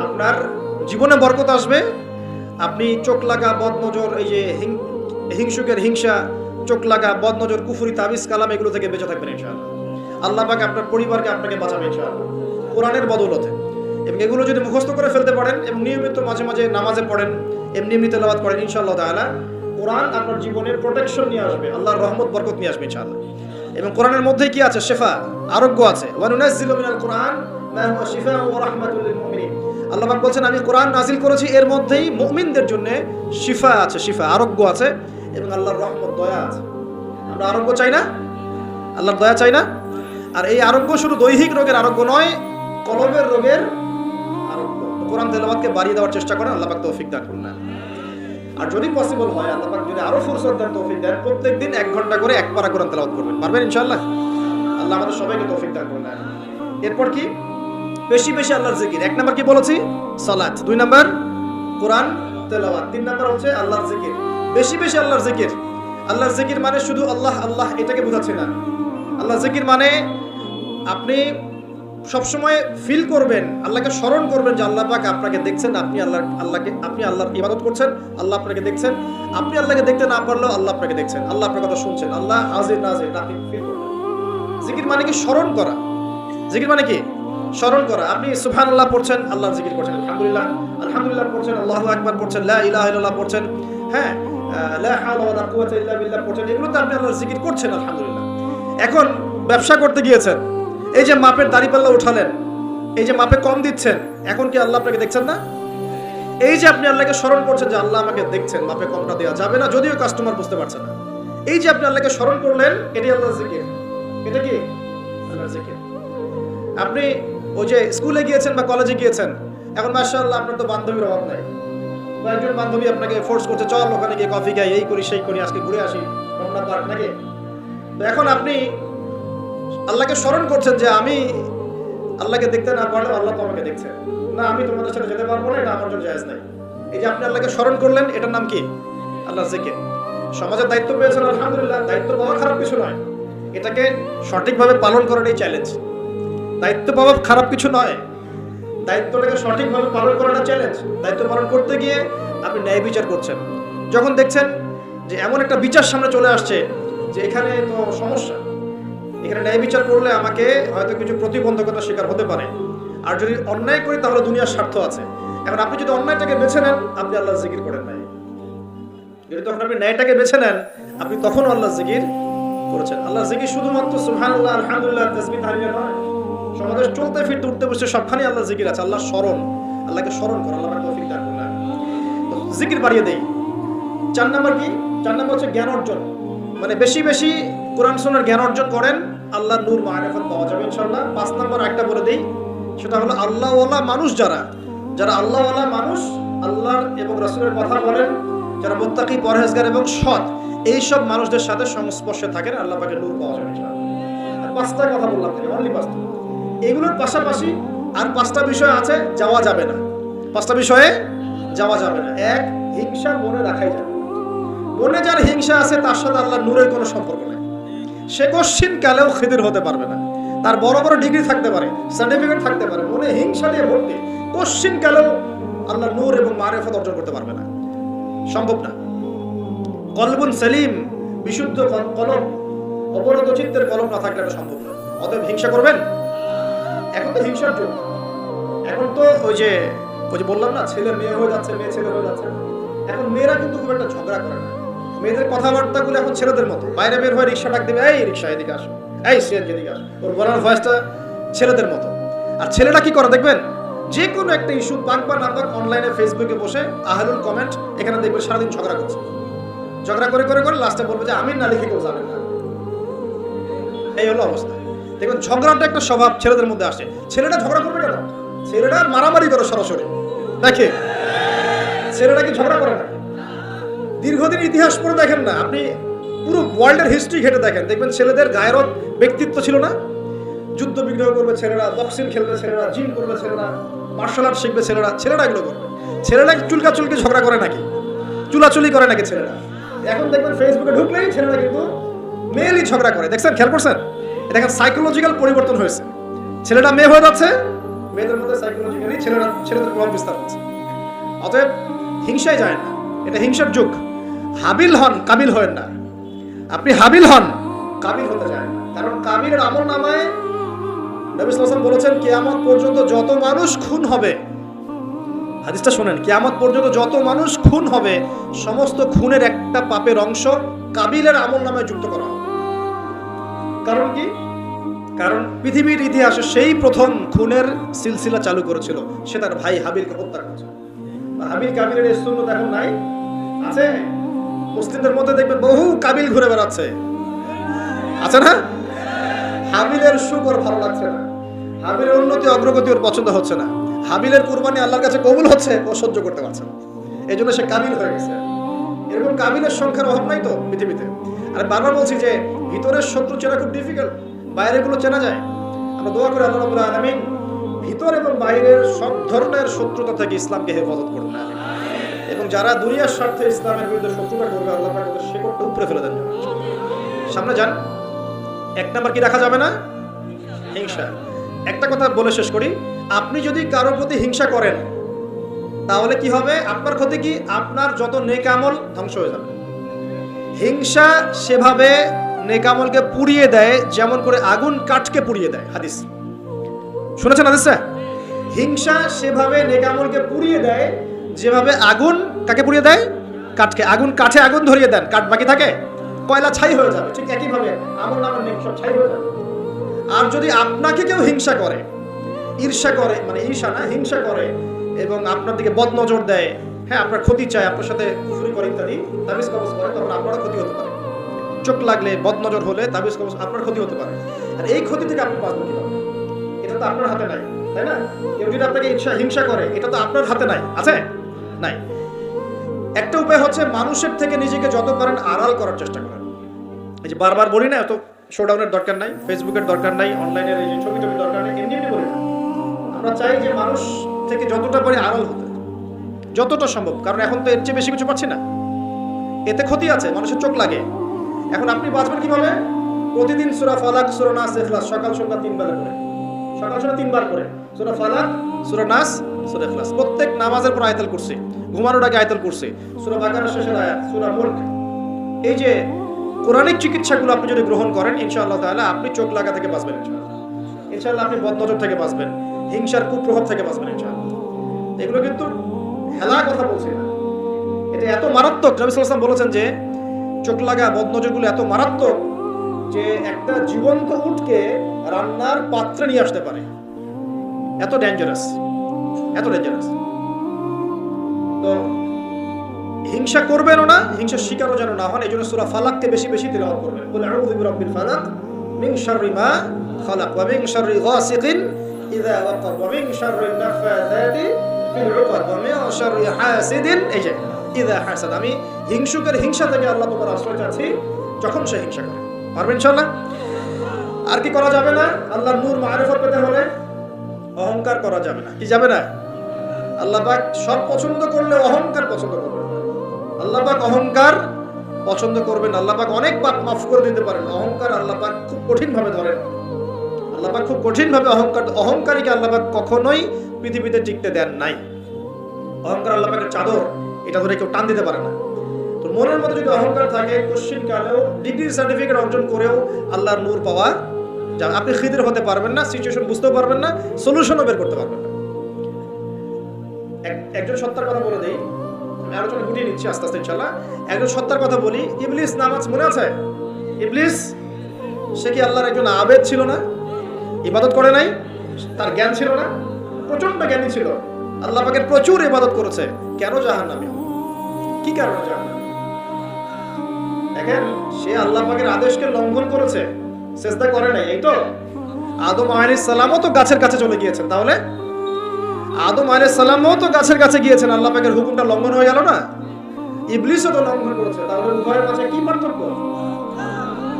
আপনার জীবনে বরকত আসবে। আপনি চোখ লাগা, বদনজর, এই যে হিংসুকের হিংসা, চোখ লাগা, বদনজর, কুফরি, তাবিজ, কালাম এগুলো থেকে বেঁচে থাকবেন ইনশাআল্লাহ। আল্লাহ পাক আপনার পরিবারকে আপনাকে বাঁচাবে ইনশাআল্লাহ কোরআনের বদৌলতে। এবং এগুলো যদি মুখস্থ করে ফেলতে পারেন এবং নিয়মিত মাঝে মাঝে নামাজে পড়েন, এমনি এমনি তেলাওয়াত করেন, ইনশাআল্লাহ তাআলা কোরআন আপনার জীবনে প্রোটেকশন নিয়ে আসবে, আল্লাহর রহমত বরকত নিয়ে আসবে ইনশাআল্লাহ। এবং কোরআনের মধ্যেই কি আছে? শিফা, আরোগ্য আছে। ওয়া নুনাজ্জিলু মিনাল কোরআন মা হুয়া শিফাa'un ওয়া রাহমাতুল লিল মুমিনিন। আল্লাহ পাক বলছেন আমি কোরআন নাজিল করেছি, এর মধ্যেই মুমিনদের জন্য শিফা আছে, শিফা আরোগ্য আছে এবং আল্লাহর রহমত, দয়া আছে। আমরা আরোগ্য চাই না? আল্লাহর দয়া চাই না? আর এই আরোগ্য শুধু দৈহিক রোগের আরোগ্য নয়, কলবের রোগের আরোগ্য। কোরআন তেলাওয়াতকে বাড়িয়ে দেওয়ার চেষ্টা করেন, আল্লাহ পাক তৌফিক দান করুন। আর যদি পসিবল হয়, আল্লাহ পাক যদি আরো ফুরসত দেন, তৌফিক দেন, প্রত্যেকদিন 1 ঘন্টা করে 1 পারা কোরআন তেলাওয়াত করবেন। পারবেন ইনশাআল্লাহ? আল্লাহ আমাদের সবাইকে তৌফিক দান করুন। এরপর কি? বেশি বেশি আল্লাহর জিকির। 1 নাম্বার কি বলেছি? সালাত। 2 নাম্বার কোরআন তেলাওয়াত। 3 নাম্বার হচ্ছে আল্লাহর জিকির। বেশি বেশি আল্লাহর জিকির। আল্লাহর জিকির মানে শুধু আল্লাহ আল্লাহ এটাকে বোঝাচ্ছে না। আল্লাহর জিকির মানে আপনি সবসময় ফিল করবেন, আল্লাহকে স্মরণ করবেন যে আল্লাহ পাক আপনাকে দেখছেন, আপনি আল্লাহর ইবাদত করছেন, আল্লাহ আপনাকে দেখছেন। আপনি আল্লাহকে দেখতে না পারলেও আল্লাহ আপনাকে দেখছেন, আল্লাহ আপনার কথা শুনছেন, আল্লাহ হাজির নাজির, আপনি ফিল করবেন। জিকির মানে কি? স্মরণ করা। জিকির মানে কি? স্মরণ করা। আপনি সুবহানাল্লাহ পড়ছেন, আল্লাহর জিকির করছেন, আলহামদুলিল্লাহ পড়ছেন, আল্লাহু আকবার পড়ছেন, লা ইলাহা ইল্লাল্লাহ পড়ছেন, হ্যাঁ, লা হাওলা ওয়ালা কুওয়াতা ইল্লা বিল্লাহ পড়ছেন, এগুলো তো আপনি আল্লাহর জিকির করছেন, আলহামদুলিল্লাহ। এখন ব্যবসা করতে গিয়েছেন, এই যে মাপের দাড়িপাল্লা উঠালেন, এই যে মাপে কম দিচ্ছেন, এখন কি আল্লাহ আপনাকে দেখছেন না? এই যে আপনি আল্লাহকে স্মরণ করছেন যে আল্লাহ আমাকে দেখছেন, মাপে কমটা দেওয়া যাবে না, যদিও কাস্টমার বুঝতে পারছে না। এই যে আপনি আল্লাহকে স্মরণ করলেন, এটাই আল্লাহর জিকির। এটা কি? আল্লাহর জিকির। আপনি ওই যে স্কুলে গিয়েছেন বা কলেজে গিয়েছেন, এখন মাশাআল্লাহ আপনার তো বান্ধবীর অভাব নাই, বা একজন বান্ধবী আপনাকে ফোর্স করছে, চল ওখানে গিয়ে কফি খাই, এই করি সেই করি, আজকে ঘুরে আসি রমনা পার্ক, নাকি? তো এখন আপনি আল্লাহকে স্মরণ করছেন যে আমি আল্লাহকে দেখতে না পারলেও আল্লাহ তো আমাকে দেখছেন, না আমি তোমাদের সাথে যেতে পারবো না, এটা আমার জন্য জায়েজ নাই। এই যে আপনি আল্লাহকে স্মরণ করলেন, এটার নাম কি? আল্লাহর জিকির। সমাজের দায়িত্ব পেয়েছেন, আলহামদুলিল্লাহ, দায়িত্ব পাওয়া খারাপ কিছু নয়, এটাকে সঠিকভাবে পালন করাটাই চ্যালেঞ্জ। দায়িত্ব পাওয়া খারাপ কিছু নয়, দায়িত্বটাকে সঠিকভাবে পালন করাটা চ্যালেঞ্জ। দায়িত্ব পালন করতে গিয়ে আপনি ন্যায় বিচার করছেন, যখন দেখছেন যে এমন একটা বিচার সামনে চলে আসছে যে এখানে তো সমস্যা, এখানে ন্যায় বিচার করলে আমাকে হয়তো কিছু প্রতিবন্ধকতার শিকার হতে পারে, আর যদি অন্যায় করি তাহলে দুনিয়ার স্বার্থ আছে। এখন আপনি যদি অন্যায়টাকে বেছে নেন, আপনি আল্লাহর জিকির করেন নাই। যদি তখন আপনি ন্যায়টাকে বেছে নেন, আপনি তখন আল্লাহর জিকির করেছেন। আল্লাহর জিকির শুধুমাত্র সুবহানাল্লাহ, আলহামদুলিল্লাহ, তাসবিহ, তাহলিল নয়। সমাজে চলতে ফিরতে উঠতে বসতে সবখানে আল্লাহর জিকির আছে। আল্লাহর স্মরণ, আল্লাহকে স্মরণ করা, আল্লাহর তৌফিক দান করুন। জিকির বাড়িয়ে দেই। 4 নাম্বার কি? 4 নাম্বার হচ্ছে জ্ঞান অর্জন। মানে বেশি বেশি কোরআন সুন্নাহর জ্ঞান অর্জন করেন, আল্লাহর নূর মারিফাত পাওয়া যাবে ইনশাআল্লাহ। 5 নাম্বার একটা বলে দেই, সেটা হলো আল্লাহওয়ালা মানুষ, যারা আল্লাহওয়ালা মানুষ, আল্লাহর এবং রাসূলের কথা বলেন, যারা মুত্তাকি, পরহেজগার এবং সৎ, এই সব মানুষদের সাথে সংস্পর্শে থাকেন, আল্লাহ পাকের নূর পাওয়া যাবে ইনশাআল্লাহ। আর 5টা কথা বললাম, অনলি 5টা। এগুলোর পাশাপাশি আর 5টা বিষয় আছে, যাওয়া যাবে না। 5টা বিষয়ে যাওয়া যাবে না। 1, হিংসা মনে রাখাই যাবে। মনে যার হিংসা আছে, তার সাথে আল্লাহর নূরের কোনো সম্পর্ক নেই। সে কোশ্চিন কালেও খিদির হতে পারবে না। তার বড় বড় ডিগ্রি থাকতে পারে, সার্টিফিকেট থাকতে পারে, মনে হিংসা দিয়ে ভর্তি, কোশ্চিন কালেও আল্লাহর নূর এবং মারিফত অর্জন করতে পারবে না, সম্ভব না। কলবুন সেলিম, বিশুদ্ধ কলব, অবরোধ চিত্তের কলব না থাকলে এটা সম্ভব না। অতএব হিংসা করবেন। এখন তো হিংসার যুগ। এখন তো ওই যে বললাম না, ছেলে মেয়ে হয়ে যাচ্ছে, মেয়ে ছেলে হয়ে যাচ্ছে। এখন মেয়েরা কিন্তু খুব একটা ঝগড়া করে না। মেয়েদের কথাবার্তাগুলো এখন ছেলেদের মতো। বাইরে বের হয়ে রিক্সা ডাক দেবে, এই রিক্সা এদিকে আসো, এই সিএনজি এদিকে আসো, ওর বলার ভয়েসটা ছেলেদের মতো। আর ছেলেরা কি করে দেখবেন, যে কোনো একটা ইস্যু পাক বা না পাক, অনলাইনে ফেসবুকে বসে আহলুল কমেন্ট, এখানে দেখবেন সারাদিন ঝগড়া করছে। ঝগড়া করে করে করে লাস্টে বলবে যে আমি না লিখে কেউ যাবেন না। এই হলো অবস্থা। দেখবেন ঝগড়াটা একটা স্বভাব ছেলেদের মধ্যে আসে। ছেলেটা ঝগড়া করবে কেন? ছেলেরা মারামারি করে সরাসরি। দেখে ছেলেরা কি ঝগড়া করে না? দীর্ঘদিন ইতিহাস পড়ে দেখেন না, আপনি পুরো ওয়ার্ল্ডের হিস্ট্রি ঘেটে দেখেন, দেখবেন ছেলেদের গায়রত, ব্যক্তিত্ব ছিল না। যুদ্ধ বিগ্রহ করবে ছেলেরা, বক্সিং খেলবে ছেলেরা, জিম করবে ছেলেরা, মার্শাল আর্ট শিখবে ছেলেরা এগুলো করবে। ছেলেরা চুলকাচুলকি ঝগড়া করে নাকি? চুলাচুলি করে নাকি ছেলেরা? এখন দেখবেন ফেসবুকে ঢুকলেই ছেলেরা কিন্তু মেয়েলি ঝগড়া করে। দেখছেন, খেয়াল করছেন? এটা এখন সাইকোলজিক্যাল পরিবর্তন হয়েছে। ছেলেটা মেয়ে হয়ে যাচ্ছে, মেয়েদের মধ্যে সাইকোলজিক্যালি ছেলেদের প্রভাব বিস্তার হচ্ছে। অতএব হিংসায় যায় না, এটা হিংসার যুগ। হাবিল হন, কাবিল হন না। আপনি হাবিল হন, কাবিল হতে যায় না। কারণ কাবিলের আমল নামায় নবী সাল্লাল্লাহু আলাইহি ওয়াসাল্লাম বলেছেন কিয়ামত পর্যন্ত যত মানুষ খুন হবে, হাদিসটা শুনেন, কিয়ামত পর্যন্ত যত মানুষ খুন হবে সমস্ত খুনের একটা পাপের অংশ কাবিলের আমলনামায় যুক্ত করা হবে। কারণ কি? কারণ পৃথিবীর ইতিহাসে সেই প্রথম খুনের সিলসিলা চালু করেছিল, সে তার ভাই হাবিলকে হত্যা করেছে। হাবিল কাবিলের এই সুন্নাত এখন নাই, আছে? মুসলিমদের মধ্যে দেখবেন বহু কাবিল ঘুরে বেড়াচ্ছে, আছে না? হাবিলের সুখ ওর ভালো লাগছে না, হাবিলের উন্নতি অগ্রগতি ওর পছন্দ হচ্ছে না, হাবিলের কুরবানি আল্লাহর কাছে কবুল হচ্ছে, ও সহ্য করতে পারছে না, এই জন্য সে কাবিল হয়ে গেছে। এরকম কাবিলের সংখ্যার অভাব নাই তো পৃথিবীতে। আর বারবার বলছি যে ভিতরের শত্রু চেনা খুব ডিফিকাল্ট, বাইরের গুলো চেনা যায়। আমরা দোয়া করি আল্লাহ রাব্বুল আলামিন ভিতর এবং বাইরের সব ধরনের শত্রুতা থেকে ইসলামকে হেফাজত করুন, এবং যারা দুনিয়ার স্বার্থে ইসলামের বিরুদ্ধে শত্রুতা করবে আল্লাহ পাক ওদের শেকড়টা উপরে ফেলে দেন। সামনে যান। এক নাম্বার কি রাখা যাবে না? হিংসা। একটা কথা বলে শেষ করি, আপনি যদি কারোর প্রতি হিংসা করেন তাহলে কি হবে? আপনার ক্ষতি কি? আপনার যত নেক আমল ধ্বংস হয়ে যাবে। হিংসা সেভাবে নেক আমলকে পুড়িয়ে দেয় যেমন করে আগুন কাঠকে পুড়িয়ে দেয়। হাদিস শুনেছেন হাদিসটা? হিংসা সেভাবে নেক আমলকে পুড়িয়ে দেয় যেভাবে আগুন কাকে পুড়িয়ে দেয়? কাঠকে। আগুন কাঠে আগুন ধরিয়ে দেন, কাঠ বাকি থাকে, কয়লা ছাই হয়ে যাবে। ঠিক একইভাবে আমল নামের নেক সব ছাই হয়ে যাবে। আর যদি আপনাকে কেউ হিংসা করে, ঈর্ষা করে, মানে ঈর্ষা না, হিংসা করে এবং আপনার দিকে বদনজর দেয়, হ্যাঁ আপনার ক্ষতি চায়, আপনার সাথে কুফরি করে ইত্যাদি, তাবিজ কবজ করে, তখন আপনারও ক্ষতি হতে পারে। চোখ লাগলে, বদনজর হলে, তাবিজ কবজ, আপনার ক্ষতি হতে পারে। আর এই ক্ষতি থেকে আপনি বাঁচবেন কিভাবে? এটা তো আপনার হাতে নাই, তাই না? কেউ যদি আপনাকে হিংসা করে, এটা তো আপনার হাতে নাই, আছে? নাই। একটা উপায় হচ্ছে মানুষের থেকে নিজেকে যত পারেন আড়াল করার চেষ্টা করেন। এই যে বারবার বলি না, এত শোডাউনের দরকার নাই, ফেসবুকের দরকার নাই, অনলাইনের এই যে ছবি টবি দরকার নেই, এমনি এমনি বলি না। আমরা চাই যে মানুষ থেকে যতটা পারি আড়াল হতে, যতটা সম্ভব। কারণ এখন তো এর চেয়ে বেশি কিছু পাচ্ছি না, এতে ক্ষতি আছে, মানুষের চোখ লাগে। এখন আপনি বাঁচবেন কিভাবে? প্রতিদিন সূরা ফালাক, সূরা নাস, ইখলাস সকাল সন্ধ্যা 3 বেলা করে, সকাল সন্ধ্যা 3 বার করে সূরা ফালাক, সূরা নাস, সূরা ইখলাস। প্রত্যেক নামাজের পর আয়াতুল কুরসি, ঘুমানোর আগে আয়াতুল কুরসি, সূরা বাকারার শেষের আয়াত, সূরা মুলক। এই যে কোরআনিক চিকিৎসাগুলো আপনি যদি গ্রহণ করেন ইনশাআল্লাহ তাআলা আপনি চোখ লাগা থেকে বাঁচবেন ইনশাআল্লাহ। ইনশাআল্লাহ আপনি বদনজর থেকে বাঁচবেন, হিংসার কুপ্রভাব থেকে বাঁচবেন ইনশাআল্লাহ। এগুলো কিন্তু হেলা কথা বলছি না, এটা এত মারাত্মক। নবী সাল্লাল্লাহু আলাইহি ওয়াসাল্লাম বলেছেন যে চোখ লাগা বদনজরগুলো এত মারাত্মক যে একটা জীবন্ত উটকে রান্নার পাত্রে নিয়ে আসতে পারে, এত ডেঞ্জারাস, এত ডেঞ্জারাস। তো হিংসা করবেনও না, হিংসার শিকারও যেন না হন। এই জন্য সূরা ফালাককে বেশি বেশি তিলাওয়াত করবেন। কুল আউযু বিরাব্বিল ফালাক মিন শাররি মা খালাক ওয়া মিন শাররি গাসিকিন ইযা ওয়াকাব ওয়া মিন শাররি নাফাযাতি ফিল উকাদ ওয়া মিন শাররি হাসিদিন এই যে ইযা হাসাদ। আমি হিংসুকের হিংসা থেকে আল্লাহ তোমার আশ্রয় চাচ্ছি যখন সে হিংসা করে। পারবেন ইনশাআল্লাহ? আর কি করা যাবে না? আল্লাহর নূর মারিফত পেতে হলে অহংকার করা যাবে না। কি যাবে না? আল্লাহ পাক সব পছন্দ করলে অহংকার পছন্দ করবেন। আল্লাহ পাক অহংকার পছন্দ করবেন। আল্লাহ পাক অনেক পাপ মাফ করে দিতে পারেন, অহংকার আল্লাহ পাক খুব কঠিন ভাবে ধরেন। আল্লাহ পাক খুব কঠিন ভাবে অহংকারীকে আল্লাহ পাক কখনোই পৃথিবীতে টিকতে দেন নাই। অহংকার আল্লাহ পাকের চাদর, এটা ধরে কেউ টান দিতে পারে না। তো মনের মধ্যে যদি অহংকার থাকে, কোশ্চিন কালেও ডিগ্রি সার্টিফিকেট অর্জন করেও আল্লাহর নূর পাওয়া যায়। আপনি খিদির হতে পারবেন না, সিচুয়েশন বুঝতেও পারবেন না, সলিউশনও বের করতে পারবেন না। একজন সত্তার কথা বলে দেই, আমি আলোচনা গুটিয়ে নিচ্ছি আস্তে আস্তে ইনশাআল্লাহ। একজন সত্তার কথা বলি, ইবলিস নামাজ মনে আছে? ইবলিস সে কি আল্লাহর একজন আবেদ ছিল না? ইবাদত করে নাই? তার জ্ঞান ছিল না? প্রচন্ড জ্ঞানী ছিল, আল্লাহ পাকের প্রচুর ইবাদত করেছে। কেন জাহান্নামী? কি কারণে জাহান্নামী? দেখেন, সে আল্লাহ পাকের আদেশকে লঙ্ঘন করেছে, সিজদা করে নাই। এই তো আদম আলাইহিস সালামও তো গাছের কাছে চলে গিয়েছেন, তাহলে আদম আলাইহিস সালামও তো গাছের কাছে গিয়েছেন, আল্লাহ পাকের হুকুমটা লঙ্ঘন হয়ে গেল না? ইবলিসও তো লঙ্ঘন করেছে, তাহলে উভয়ের মাঝে কি পার্থক্য?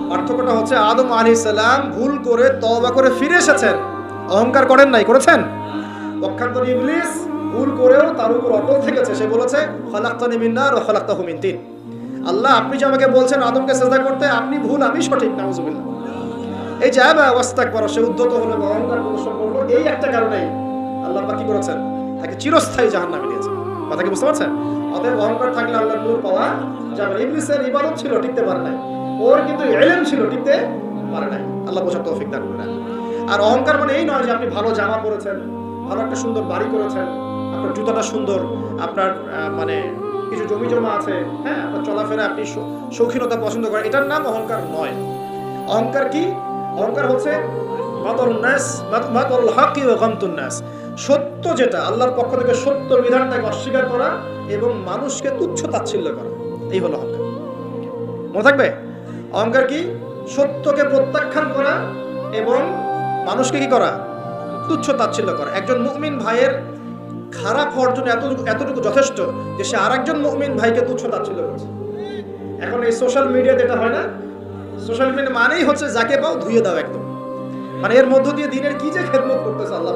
পার্থক্যটা হচ্ছে আদম আলাইহিস সালাম ভুল করে তওবা করে ফিরে এসেছেন, অহংকার করেন নাই, করেছেন? পক্ষান্তর ইবলিস ভুল করেও তার উপর অটল থেকেছে। সে বলেছে খালাকতানি মিন নার ওয়া খালাকতাহু মিন তিন। আল্লাহ আপনি যে আমাকে বলছেন আদমকে সিজদা করতে, আপনি ভুল আমি সঠিক, নাউজুবিল্লাহ। এই যে আবা ওয়াস্তাকবার, সে উদ্ধত হলো, অহংকার প্রদর্শন করলো, এই একটা কারণেই আল্লাহ পাক কি করেছেন? তাকে চিরস্থায়ী জাহান্নামে দিয়েছেন। কথা কি বুঝতে পারছেন? অতএব অহংকার থাকলে আল্লাহর নূর পাওয়া যাবে না। ইবলিসের ইবাদত ছিল, টিকতে পারে নাই। ওর কিন্তু ইলম ছিল, টিকতে পারে নাই। আল্লাহ বোঝার তৌফিক দান করেন। আর অহংকার মানে এই নয় যে আপনি ভালো জামা পরেছেন, ভালো একটা সুন্দর বাড়ি করেছেন, আপনার জুতাটা সুন্দর, আপনার মানে কিছু জমি জমা আছে, হ্যাঁ, আপনার চলাফেরা আপনি শৌখিনতা পছন্দ করেন, এটার নাম অহংকার নয়। অহংকার কি? অহংকার হচ্ছে সত্য, যেটা আল্লাহর পক্ষ থেকে সত্য বিধানটাকে অস্বীকার করা এবং মানুষকে তুচ্ছ তাচ্ছিল্য করা, এই হলো অহংকার। মনে থাকবে, অহংকার কি? সত্যকে প্রত্যাখ্যান করা এবং মানুষকে কি করা? তুচ্ছ তাচ্ছিল্য করা। একজন মুমিন ভাইয়ের খারাপ হওয়ার জন্য এতটুকু যথেষ্ট যে সে আরেকজন মুমিন ভাইকে তুচ্ছ তাচ্ছিল্য করছে। এখন এই সোশ্যাল মিডিয়াতে এটা হয় না? সোশ্যাল মিডিয়া মানেই হচ্ছে যাকে পাও ধুয়ে দাও একদম, মানে এর মধ্য দিয়ে দিনের কি যে খেদমত করতেছে আল্লাহ,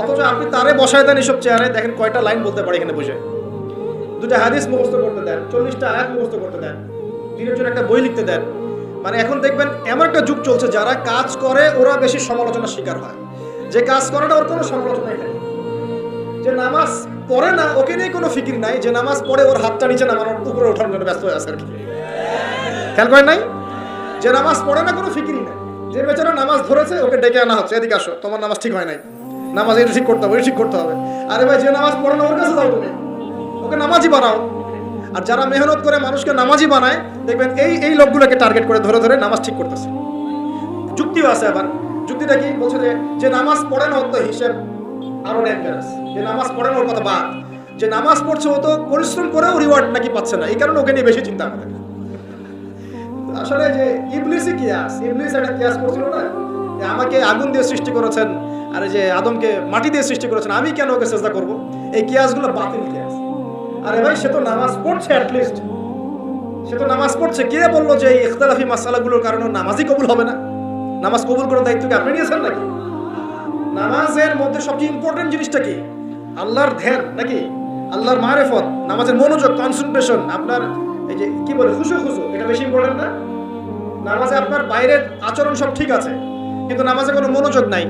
অথচ আপনি তারে বসায় দেন এসব চেয়ারে, দেখেন কয়টা লাইন বলতে পারে এখানে বসে, দুটা হাদিস মুখস্থ করতে দেন, 40টা আয়াত মুখস্থ করতে দেন, দিনের জন্য একটা বই লিখতে দেন। মানে এখন দেখবেন এমন একটা যুগ চলছে, যারা কাজ করে ওরা বেশি সমালোচনার শিকার হয়, যে কাজ করে না ওর কোনো সমালোচনাই নেই। যে নামাজ পড়ে না ওকে নিয়ে কোনো ফিকির নাই, যে নামাজ পড়ে ওর হাতটা নিচে নামানোর উপরে ওঠানোর জন্য ব্যস্ত হয়ে আছে আর কি। খেয়াল করেন নাই? যে নামাজ পড়ে না কোনো ফিকিরই নাই, যে বেচারা নামাজ ধরেছে ওকে ডেকে আনা হচ্ছে, এদিকে আসো, তোমার নামাজ ঠিক হয় নাই, নামাজ এটা ঠিক করতে হবে, এটা ঠিক করতে হবে। আরে ভাই, যে নামাজ পড়ে না ওর কাছে যাও, তুমি ওকে নামাজি বানাও। আর যারা মেহনত করে মানুষকে নামাজি বানায়, দেখবেন এই লোকগুলোকে টার্গেট করে ধরে ধরে নামাজ ঠিক করতেছে। যুক্তিও আছে আবার। যুক্তিটা কি বলছে? যে নামাজ পড়ে না ওর তো হিসেব আরো ডেঞ্জারাস। যে নামাজ পড়ে না ওর কথা বাদ, যে নামাজ পড়ছে ও তো পরিশ্রম করেও রিওয়ার্ড নাকি পাচ্ছে না, এই কারণে ওকে নিয়ে বেশি চিন্তা করে। আসলে যে ইবলিসই কিয়াস, ইবলিস একটা কিয়াস করছিল না, যে আমাকে আগুন দিয়ে সৃষ্টি করেছেন আর যে আদমকে মাটি দিয়ে সৃষ্টি করেছেন, আমি কেন ওকে সেজদা করব? এই কিয়াসগুলো বাতিল কিয়াস। আরে ভাই, সে তো নামাজ পড়ছে, অ্যাটলিস্ট সে তো নামাজ পড়ছে। কে বললো যে এই ইখতিলাফি মাসালাগুলোর কারণে নামাজই কবুল হবে না? নামাজ কবুল করার দায়িত্ব কি আপনি নিয়েছেন নাকি? নামাজের মধ্যে সবচেয়ে ইম্পর্টেন্ট জিনিসটা কি? আল্লাহর ধ্যান নাকি আল্লাহর মারিফত, নামাজের মনোযোগ, কনসেন্ট্রেশন, আপনার এই যে কি বলে খুশু, এটা বেশি ইম্পর্টেন্ট না? নামাজে আপনার বাইরের আচরণ সব ঠিক আছে, কিন্তু নামাজে কোনো মনোযোগ নাই,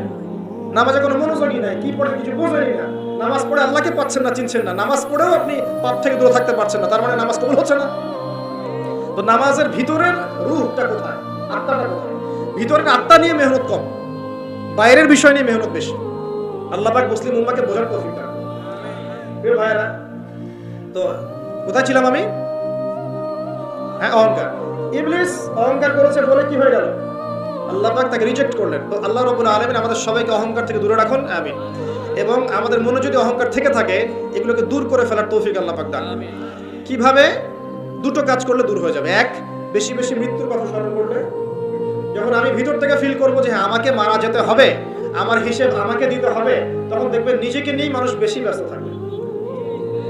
নামাজে কোনো মনোযোগই নাই, কি পড়ে কিছু বোঝেনি না, নামাজ পড়ে আল্লাহকে পাচ্ছেন না, চিনছেন না, নামাজ পড়েও আপনি পাপ থেকে দূরে থাকতে পারছেন না, তার মানে নামাজ কবুল হচ্ছে না। তো নামাজের ভিতরের রূহটা কোথায়, আত্মাটা কোথায়? ভিতরের আত্মা নিয়ে মেহনত কম, বাইরের বিষয় নিয়ে মেহনত বেশি। আল্লাহ পাক মুসলিম উম্মাহকে বোঝার তৌফিক দান। প্রিয় ভাইরা, তো কোথায় ছিলাম আমি? হ্যাঁ, অহংকার। ইবলিস অহংকার করেছে বলে কি হয়ে গেল? আল্লাহ পাক তাকে রিজেক্ট করলেন। তো আল্লাহ রাব্বুল আলামিন আমাদের সবাইকে অহংকার থেকে দূরে রাখুন, আমিন। এবং আমাদের মনে যদি অহংকার থেকে থাকে, এগুলোকে দূর করে ফেলার তৌফিক আল্লাহ পাক দান। কিভাবে? দুটো কাজ করলে দূর হয়ে যাবে। এক, বেশি বেশি মৃত্যুর কথা স্মরণ করলে। যখন আমি ভিতর থেকে ফিল করবো যে হ্যাঁ, আমাকে মারা যেতে হবে, আমার হিসেব আমাকে দিতে হবে, তখন দেখবেন নিজেকে নিয়েই মানুষ বেশি ব্যস্ত থাকবে।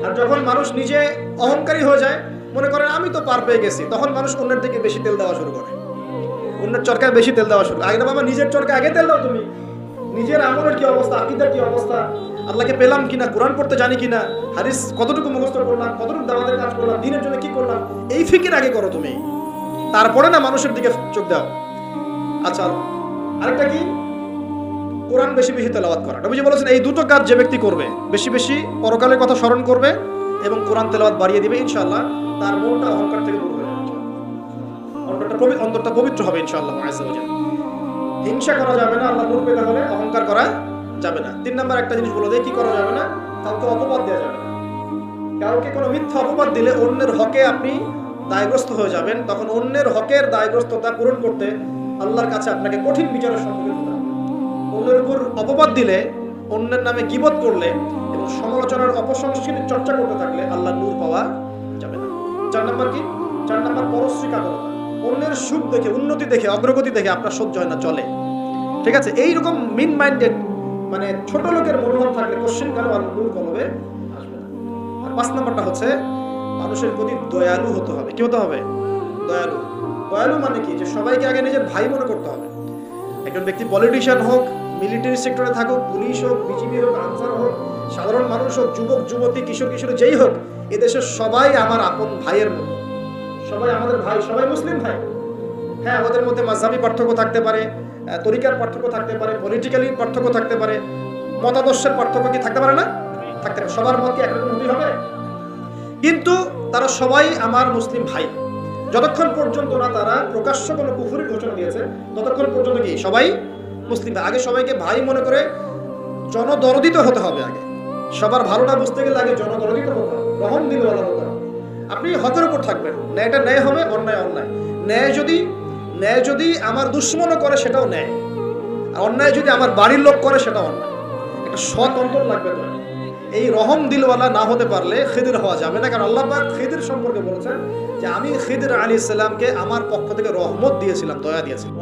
আর যখন মানুষ নিজে অহংকারী হয়ে যায়, মনে করেন আমি তো পার পেয়ে গেছি, তখন মানুষ অন্যের দিকে বেশি তেল দেওয়া শুরু করে, অন্যের চরকায় বেশি তেল দেওয়া শুরু। আগে বাবা নিজের চরকায় আগে তেল দাও। তুমি নিজের আমলের কি অবস্থা, আকীদার কি অবস্থা, আল্লাহকে পেলাম কিনা, কোরআন পড়তে জানি কিনা, হাদিস কতটুকু মুখস্থ করলাম, কতটুকু দাওয়াতের কাজ করলাম, দিনের জন্য কি করলাম, এই ফিকির আগে করো তুমি, তারপরে না মানুষের দিকে চোখ দাও। আচ্ছা, আরেকটা কি? কোরআন বেশি বেশি তেলাওয়াত করা। নবীজি বলেছেন এই দুটো কাজ যে ব্যক্তি করবে, বেশি বেশি পরকালের কথা স্মরণ করবে এবং কোরআন তেলাওয়াত বাড়িয়ে দিবে, ইনশাআল্লাহ তার মনটা অহংকার থেকে দূর হয়ে যাবে, অন্তরটা পবিত্র হবে ইনশাআল্লাহ আযজা ওয়া জাল্লা। হিংসা করা যাবে না, আল্লাহ নূর পেতে হলে অহংকার করা যাবে না। 3 নাম্বার একটা জিনিস বলে দেই, কি করা যাবে না? কাউকে অপবাদ দেওয়া যাবে না। কাউকে কোনো মিথ্যা অপবাদ দিলে অন্যের হকে আপনি দায়গ্রস্ত হয়ে যাবেন, তখন অন্যের হকের দায়গ্রস্ততা পূরণ করতে আল্লাহর কাছে আপনাকে কঠিন বিচারের সম্মুখীন হতে হবে। অন্যের উপর অপবাদ দিলে, অন্যের নামে গীবত করলে এবং সমালোচনার অপসংস্কৃতির চর্চা করতে থাকলে আল্লাহর নূর পাওয়া যাবে না। 4 নাম্বার কি? 4 নাম্বার পরশ্রী কাতরতা। অন্যের সুখ দেখে, উন্নতি দেখে, অগ্রগতি দেখে আপনার সহ্য হয় না, চলে, ঠিক আছে? এইরকম মিন মাইন্ডেড, মানে ছোট লোকের মনোভাব থাকলে কোশ্চেন কালো আল্লাহর নূর কলবে আসবে না। আর 5 নাম্বারটা হচ্ছে মানুষের প্রতি দয়ালু হতে হবে। কি হতে হবে? দয়ালু। দয়ালু মানে কি? যে সবাইকে আগে নিজের ভাই মনে করতে হবে। একজন ব্যক্তি পলিটিশিয়ান হোক, মিলিটারি সেক্টরে থাকুক, পুলিশ হোক, বিজিবি হোক, আনসার হোক, সাধারণ মানুষ হোক, যুবক যুবতী, কিশোর কিশোরী যেই হোক, এদেশের সবাই আমার আপন ভাইয়ের মতো, সবাই আমাদের ভাই, সবাই মুসলিম ভাই। হ্যাঁ, ওদের মধ্যে মাযহাবী পার্থক্য থাকতে পারে, তরিকার পার্থক্য থাকতে পারে, পলিটিক্যালি পার্থক্য থাকতে পারে, মতাদর্শের পার্থক্য কি থাকতে পারে না? থাকতে পারে। সবার মত কি একরকম হতেই হবে? কিন্তু তারা সবাই আমার মুসলিম ভাই, যতক্ষণ পর্যন্ত না তারা প্রকাশ্য কোনো কুফরির ঘোষণা দিয়েছে, ততক্ষণ পর্যন্ত কি সবাই মুসলিম আগে সবাইকে ভাই মনে করে জনদরদিত হতে হবে। আগে সবার ভালোটা বুঝতে গেলে আগে জনদরদিত হতে হবে, রহম দিলওয়ালা হতে হবে। আপনি হকের উপর থাকবেন, ন্যায়টা ন্যায় হবে, অন্যায় অন্যায়। ন্যায় যদি আমার দুশ্মনও করে সেটাও ন্যায়, আর অন্যায় যদি আমার বাড়ির লোক করে সেটাও অন্যায়। একটা সৎ অন্তর লাগবে তো। এই রহম দিলওয়ালা না হতে পারলে খিদির হওয়া যাবে না। কারণ আল্লাহ পাক খিদির সম্পর্কে বলেছেন যে আমি খিদির আলাইহিস সালামকে আমার পক্ষ থেকে রহমত দিয়েছিলাম, দয়া দিয়েছিলাম,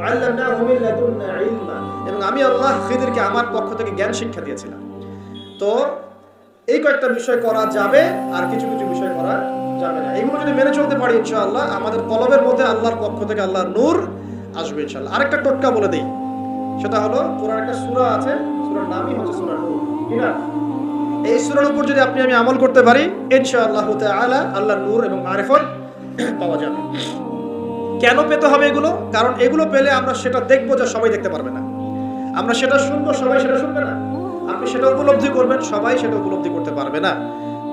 এবং আমি আল্লাহ খিদিরকে আমার পক্ষ থেকে জ্ঞান শিক্ষা দিয়েছিলাম। তো এই কয়েকটা বিষয় করা যাবে, আর কিছু কিছু বিষয় করা যাবে না। এগুলো যদি মেনে চলতে পারি ইনশাআল্লাহ আমাদের কলবের মধ্যে আল্লাহর পক্ষ থেকে আল্লাহর নূর আসবে ইনশাআল্লাহ। আরেকটা টোটকা বলে দেই, সেটা হলো কোরআন একটা সূরা আছে, সূরার নামই হচ্ছে সূরা নূর, ঠিক না? এই সূরার উপর যদি আমি আমল করতে পারি ইনশাআল্লাহ তাআলা আল্লাহর নূর এবং মারিফত পাওয়া যাবে। কেন পেতে হবে এগুলো? কারণ এগুলো পেলে আমরা সেটা দেখবো যা সবাই দেখতে পারবে না, আমরা সেটা শুনবো সবাই সেটা শুনবে না, আপনি সেটা উপলব্ধি করবেন সবাই সেটা উপলব্ধি করতে পারবে না।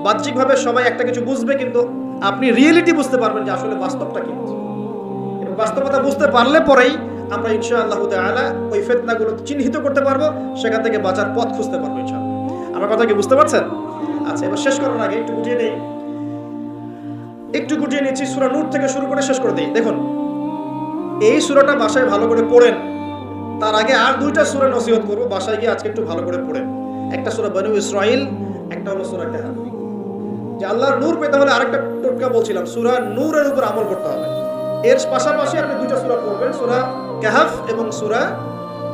বাহ্যিকভাবে সবাই একটা কিছু বুঝবে, কিন্তু আপনি রিয়েলিটি বুঝতে পারবেন যে আসলে বাস্তবটা কি। এবং বাস্তবতা বুঝতে পারলে পরেই আমরা ইনশাআল্লাহ তাআলা ওই ফিতনাগুলো চিহ্নিত করতে পারবো, সেখান থেকে বাঁচার পথ খুঁজতে পারবো ইনশাআল্লাহ। আমার কথা কি বুঝতে পারছেন? আচ্ছা, এবার শেষ করার আগে একটু গুটিয়ে নিচ্ছি। সূরা নূর থেকে শুরু করে শেষ করে দিই। দেখুন, এই সূরাটা বাসায় ভালো করে পড়েন। তার আগে আর দুইটা সূরা নসিহত করব, বাসায় গিয়ে আজকে একটু ভালো করে পড়েন। একটা সূরা বনু ইসরাঈল, একটা হলো সূরা কাহফ। যে আল্লাহর নূর পেতে হলে আরেকটা টোটকা বলছিলাম, সূরা নূরের উপর আমল করতে হবে। এর পাশাপাশি আপনি দুইটা সূরা পড়বেন, সূরা কাহফ এবং সূরা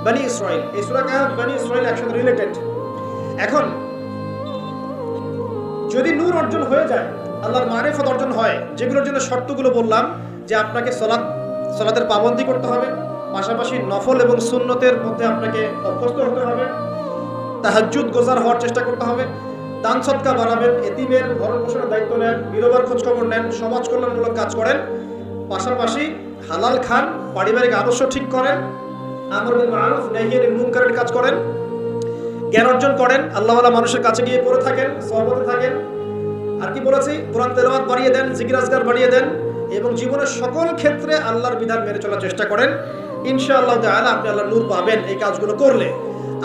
বনি ইসরাঈল। এই সূরা কাহফ বনি ইসরাঈল একসাথে রিলেটেড। এখন যদি নূর অর্জন হয়ে যায়, আল্লাহর মারিফত অর্জন হয়, যেগুলোর জন্য শর্তগুলো বললাম, যে আপনাকে সালাতের পাবন্দি করতে হবে, পাশাপাশি নফল এবং সুন্নতের মধ্যে আপনাকে অভ্যস্ত হতে হবে, তাহাজ্জুদ গোজার হওয়ার চেষ্টা করতে হবে, দান সদকা বাড়াবেন, এতিমের ভরণ পোষণের দায়িত্ব নেন, বিধবার খোঁজ খবর নেন, সমাজ কল্যাণমূলক কাজ করেন, পাশাপাশি হালাল খান, পারিবারিক আদর্শ ঠিক করেন, আমর বিল মারুফ নাহি আনিল মুনকারের কাজ করেন, জ্ঞান অর্জন করেন, আল্লাহওয়ালা মানুষের কাছে গিয়ে পড়ে থাকেন, সহবতে থাকেন। আর কি বলেছি? কোরআন তেলাওয়াত বাড়িয়ে দেন, জিকির আজকার বাড়িয়ে দেন, এবং জীবনের সকল ক্ষেত্রে আল্লাহর বিধান মেনে চলার চেষ্টা করেন। ইনশাআল্লাহ তাআলা আপনি আল্লাহর নূর পাবেন এই কাজগুলো করলে।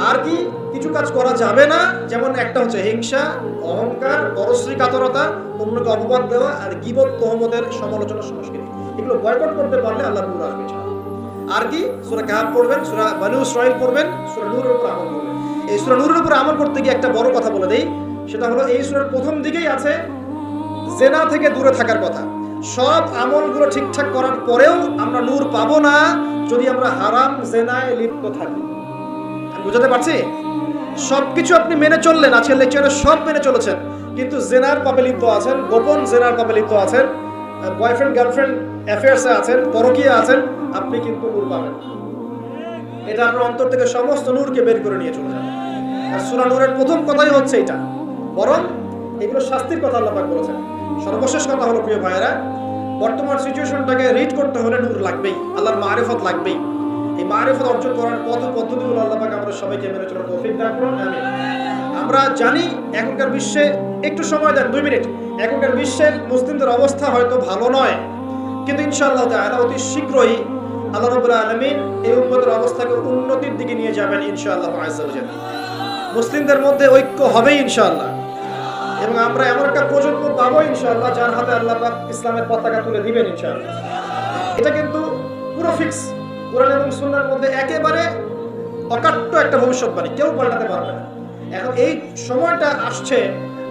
আর কি কিছু কাজ করা যাবে না, যেমন একটা হচ্ছে হিংসা, অহংকার, পরশ্রী কাতরতা, অন্যকে অপবাদ দেওয়া, আর গীবত, তোহমতের সমালোচনা সংস্কৃতি। এগুলো বয়কট করতে পারলে আল্লাহর নূর আসবে। আর কি সূরা কাহফ পড়বেন, সূরা বনু ইসরাঈল পড়বেন, সূরা নূরের উপর আমল করবেন। এই সূরা নূরের উপর আমল করতে গিয়ে একটা বড় কথা বলে দেই, সেটা হলো এই সূরার প্রথম দিকেই আছে জেনা থেকে দূরে থাকার কথা। সব আমলগুলো ঠিকঠাক করার পরেও আমরা নূর পাবো না যদি আমরা হারাম জেনায় লিপ্ত থাকি। আমি বুঝাতে পারছি? সবকিছু আপনি মেনে চললেন, আজকের লেকচারে সব মেনে চলেছেন, কিন্তু জেনার পাপে লিপ্ত আছেন, গোপন জেনার পাপে লিপ্ত আছেন, বয়ফ্রেন্ড গার্লফ্রেন্ড অ্যাফেয়ার্সে আছেন, পরকীয়া আছেন, আপনি কিন্তু নূর পাবেন। এটা আপনার অন্তর থেকে সমস্ত নূরকে বের করে নিয়ে চলে যাবে। আর সূরা নূরের প্রথম কথাই হচ্ছে এটা, বরং এগুলো শাস্তির কথা আল্লাহ পাক বলেছেন। সর্বশেষ কথা হলো প্রিয় ভাইয়েরা, বর্তমান সিচুয়েশনটাকে রিড করতে হলে নূর লাগবেই, আল্লাহর মারিফত লাগবেই। এই মারিফত অর্জন করার পদ্ধতিগুলো আল্লাহ পাক আমাদের সবাইকে মেনে চলার তৌফিক দান করুন, আমিন। আমরা জানি এখনকার বিশ্বে, একটু সময় দেন 2 মিনিট, এখনকার বিশ্বের মুসলিমদের অবস্থা হয়তো ভালো নয়, কিন্তু ইনশাআল্লাহ তাআলা অতি শীঘ্রই আল্লাহ রাব্বুল আলামিন এই উম্মতের অবস্থাকে উন্নতির দিকে নিয়ে যাবেন ইনশাআল্লাহ আযজা ওয়া জাল্লা। মুসলিমদের মধ্যে ঐক্য হবে ইনশাআল্লাহ, এবং আমরা এমন একটা প্রজন্ম পাবো ইনশাআল্লাহ যার হাতে আল্লাহ পাক ইসলামের পতাকা তুলে দিবেন ইনশাআল্লাহ। এটা কিন্তু পুরো ফিক্স, কোরআন এবং সুন্নাহর মধ্যে একেবারে অকাট্য একটা ভবিষ্যৎবাণী, কেউ পাল্টাতে পারবে না। এখন এই সময়টা আসছে,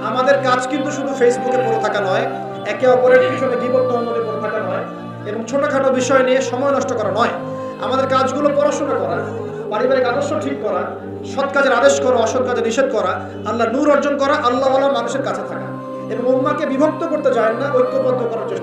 আমাদের কাজ কিন্তু শুধু ফেসবুকে পড়ে থাকা নয়, একে অপরের পিছনে গীবত তহমতে পড়ে থাকা নয়, এবং ছোটখাটো বিষয় নিয়ে সময় নষ্ট করা নয়। আমাদের কাজগুলো পড়াশোনা করা, পারিবারিক আদর্শ ঠিক করা, সৎ কাজের আদেশ করা, অসৎ কাজে নিষেধ করা, আল্লাহ নূর অর্জন করা, আল্লাহওয়ালা মানুষের কাছে থাকা, এবং উম্মাহকে বিভক্ত করতে যায় না, ঐক্যবদ্ধ করার চেষ্টা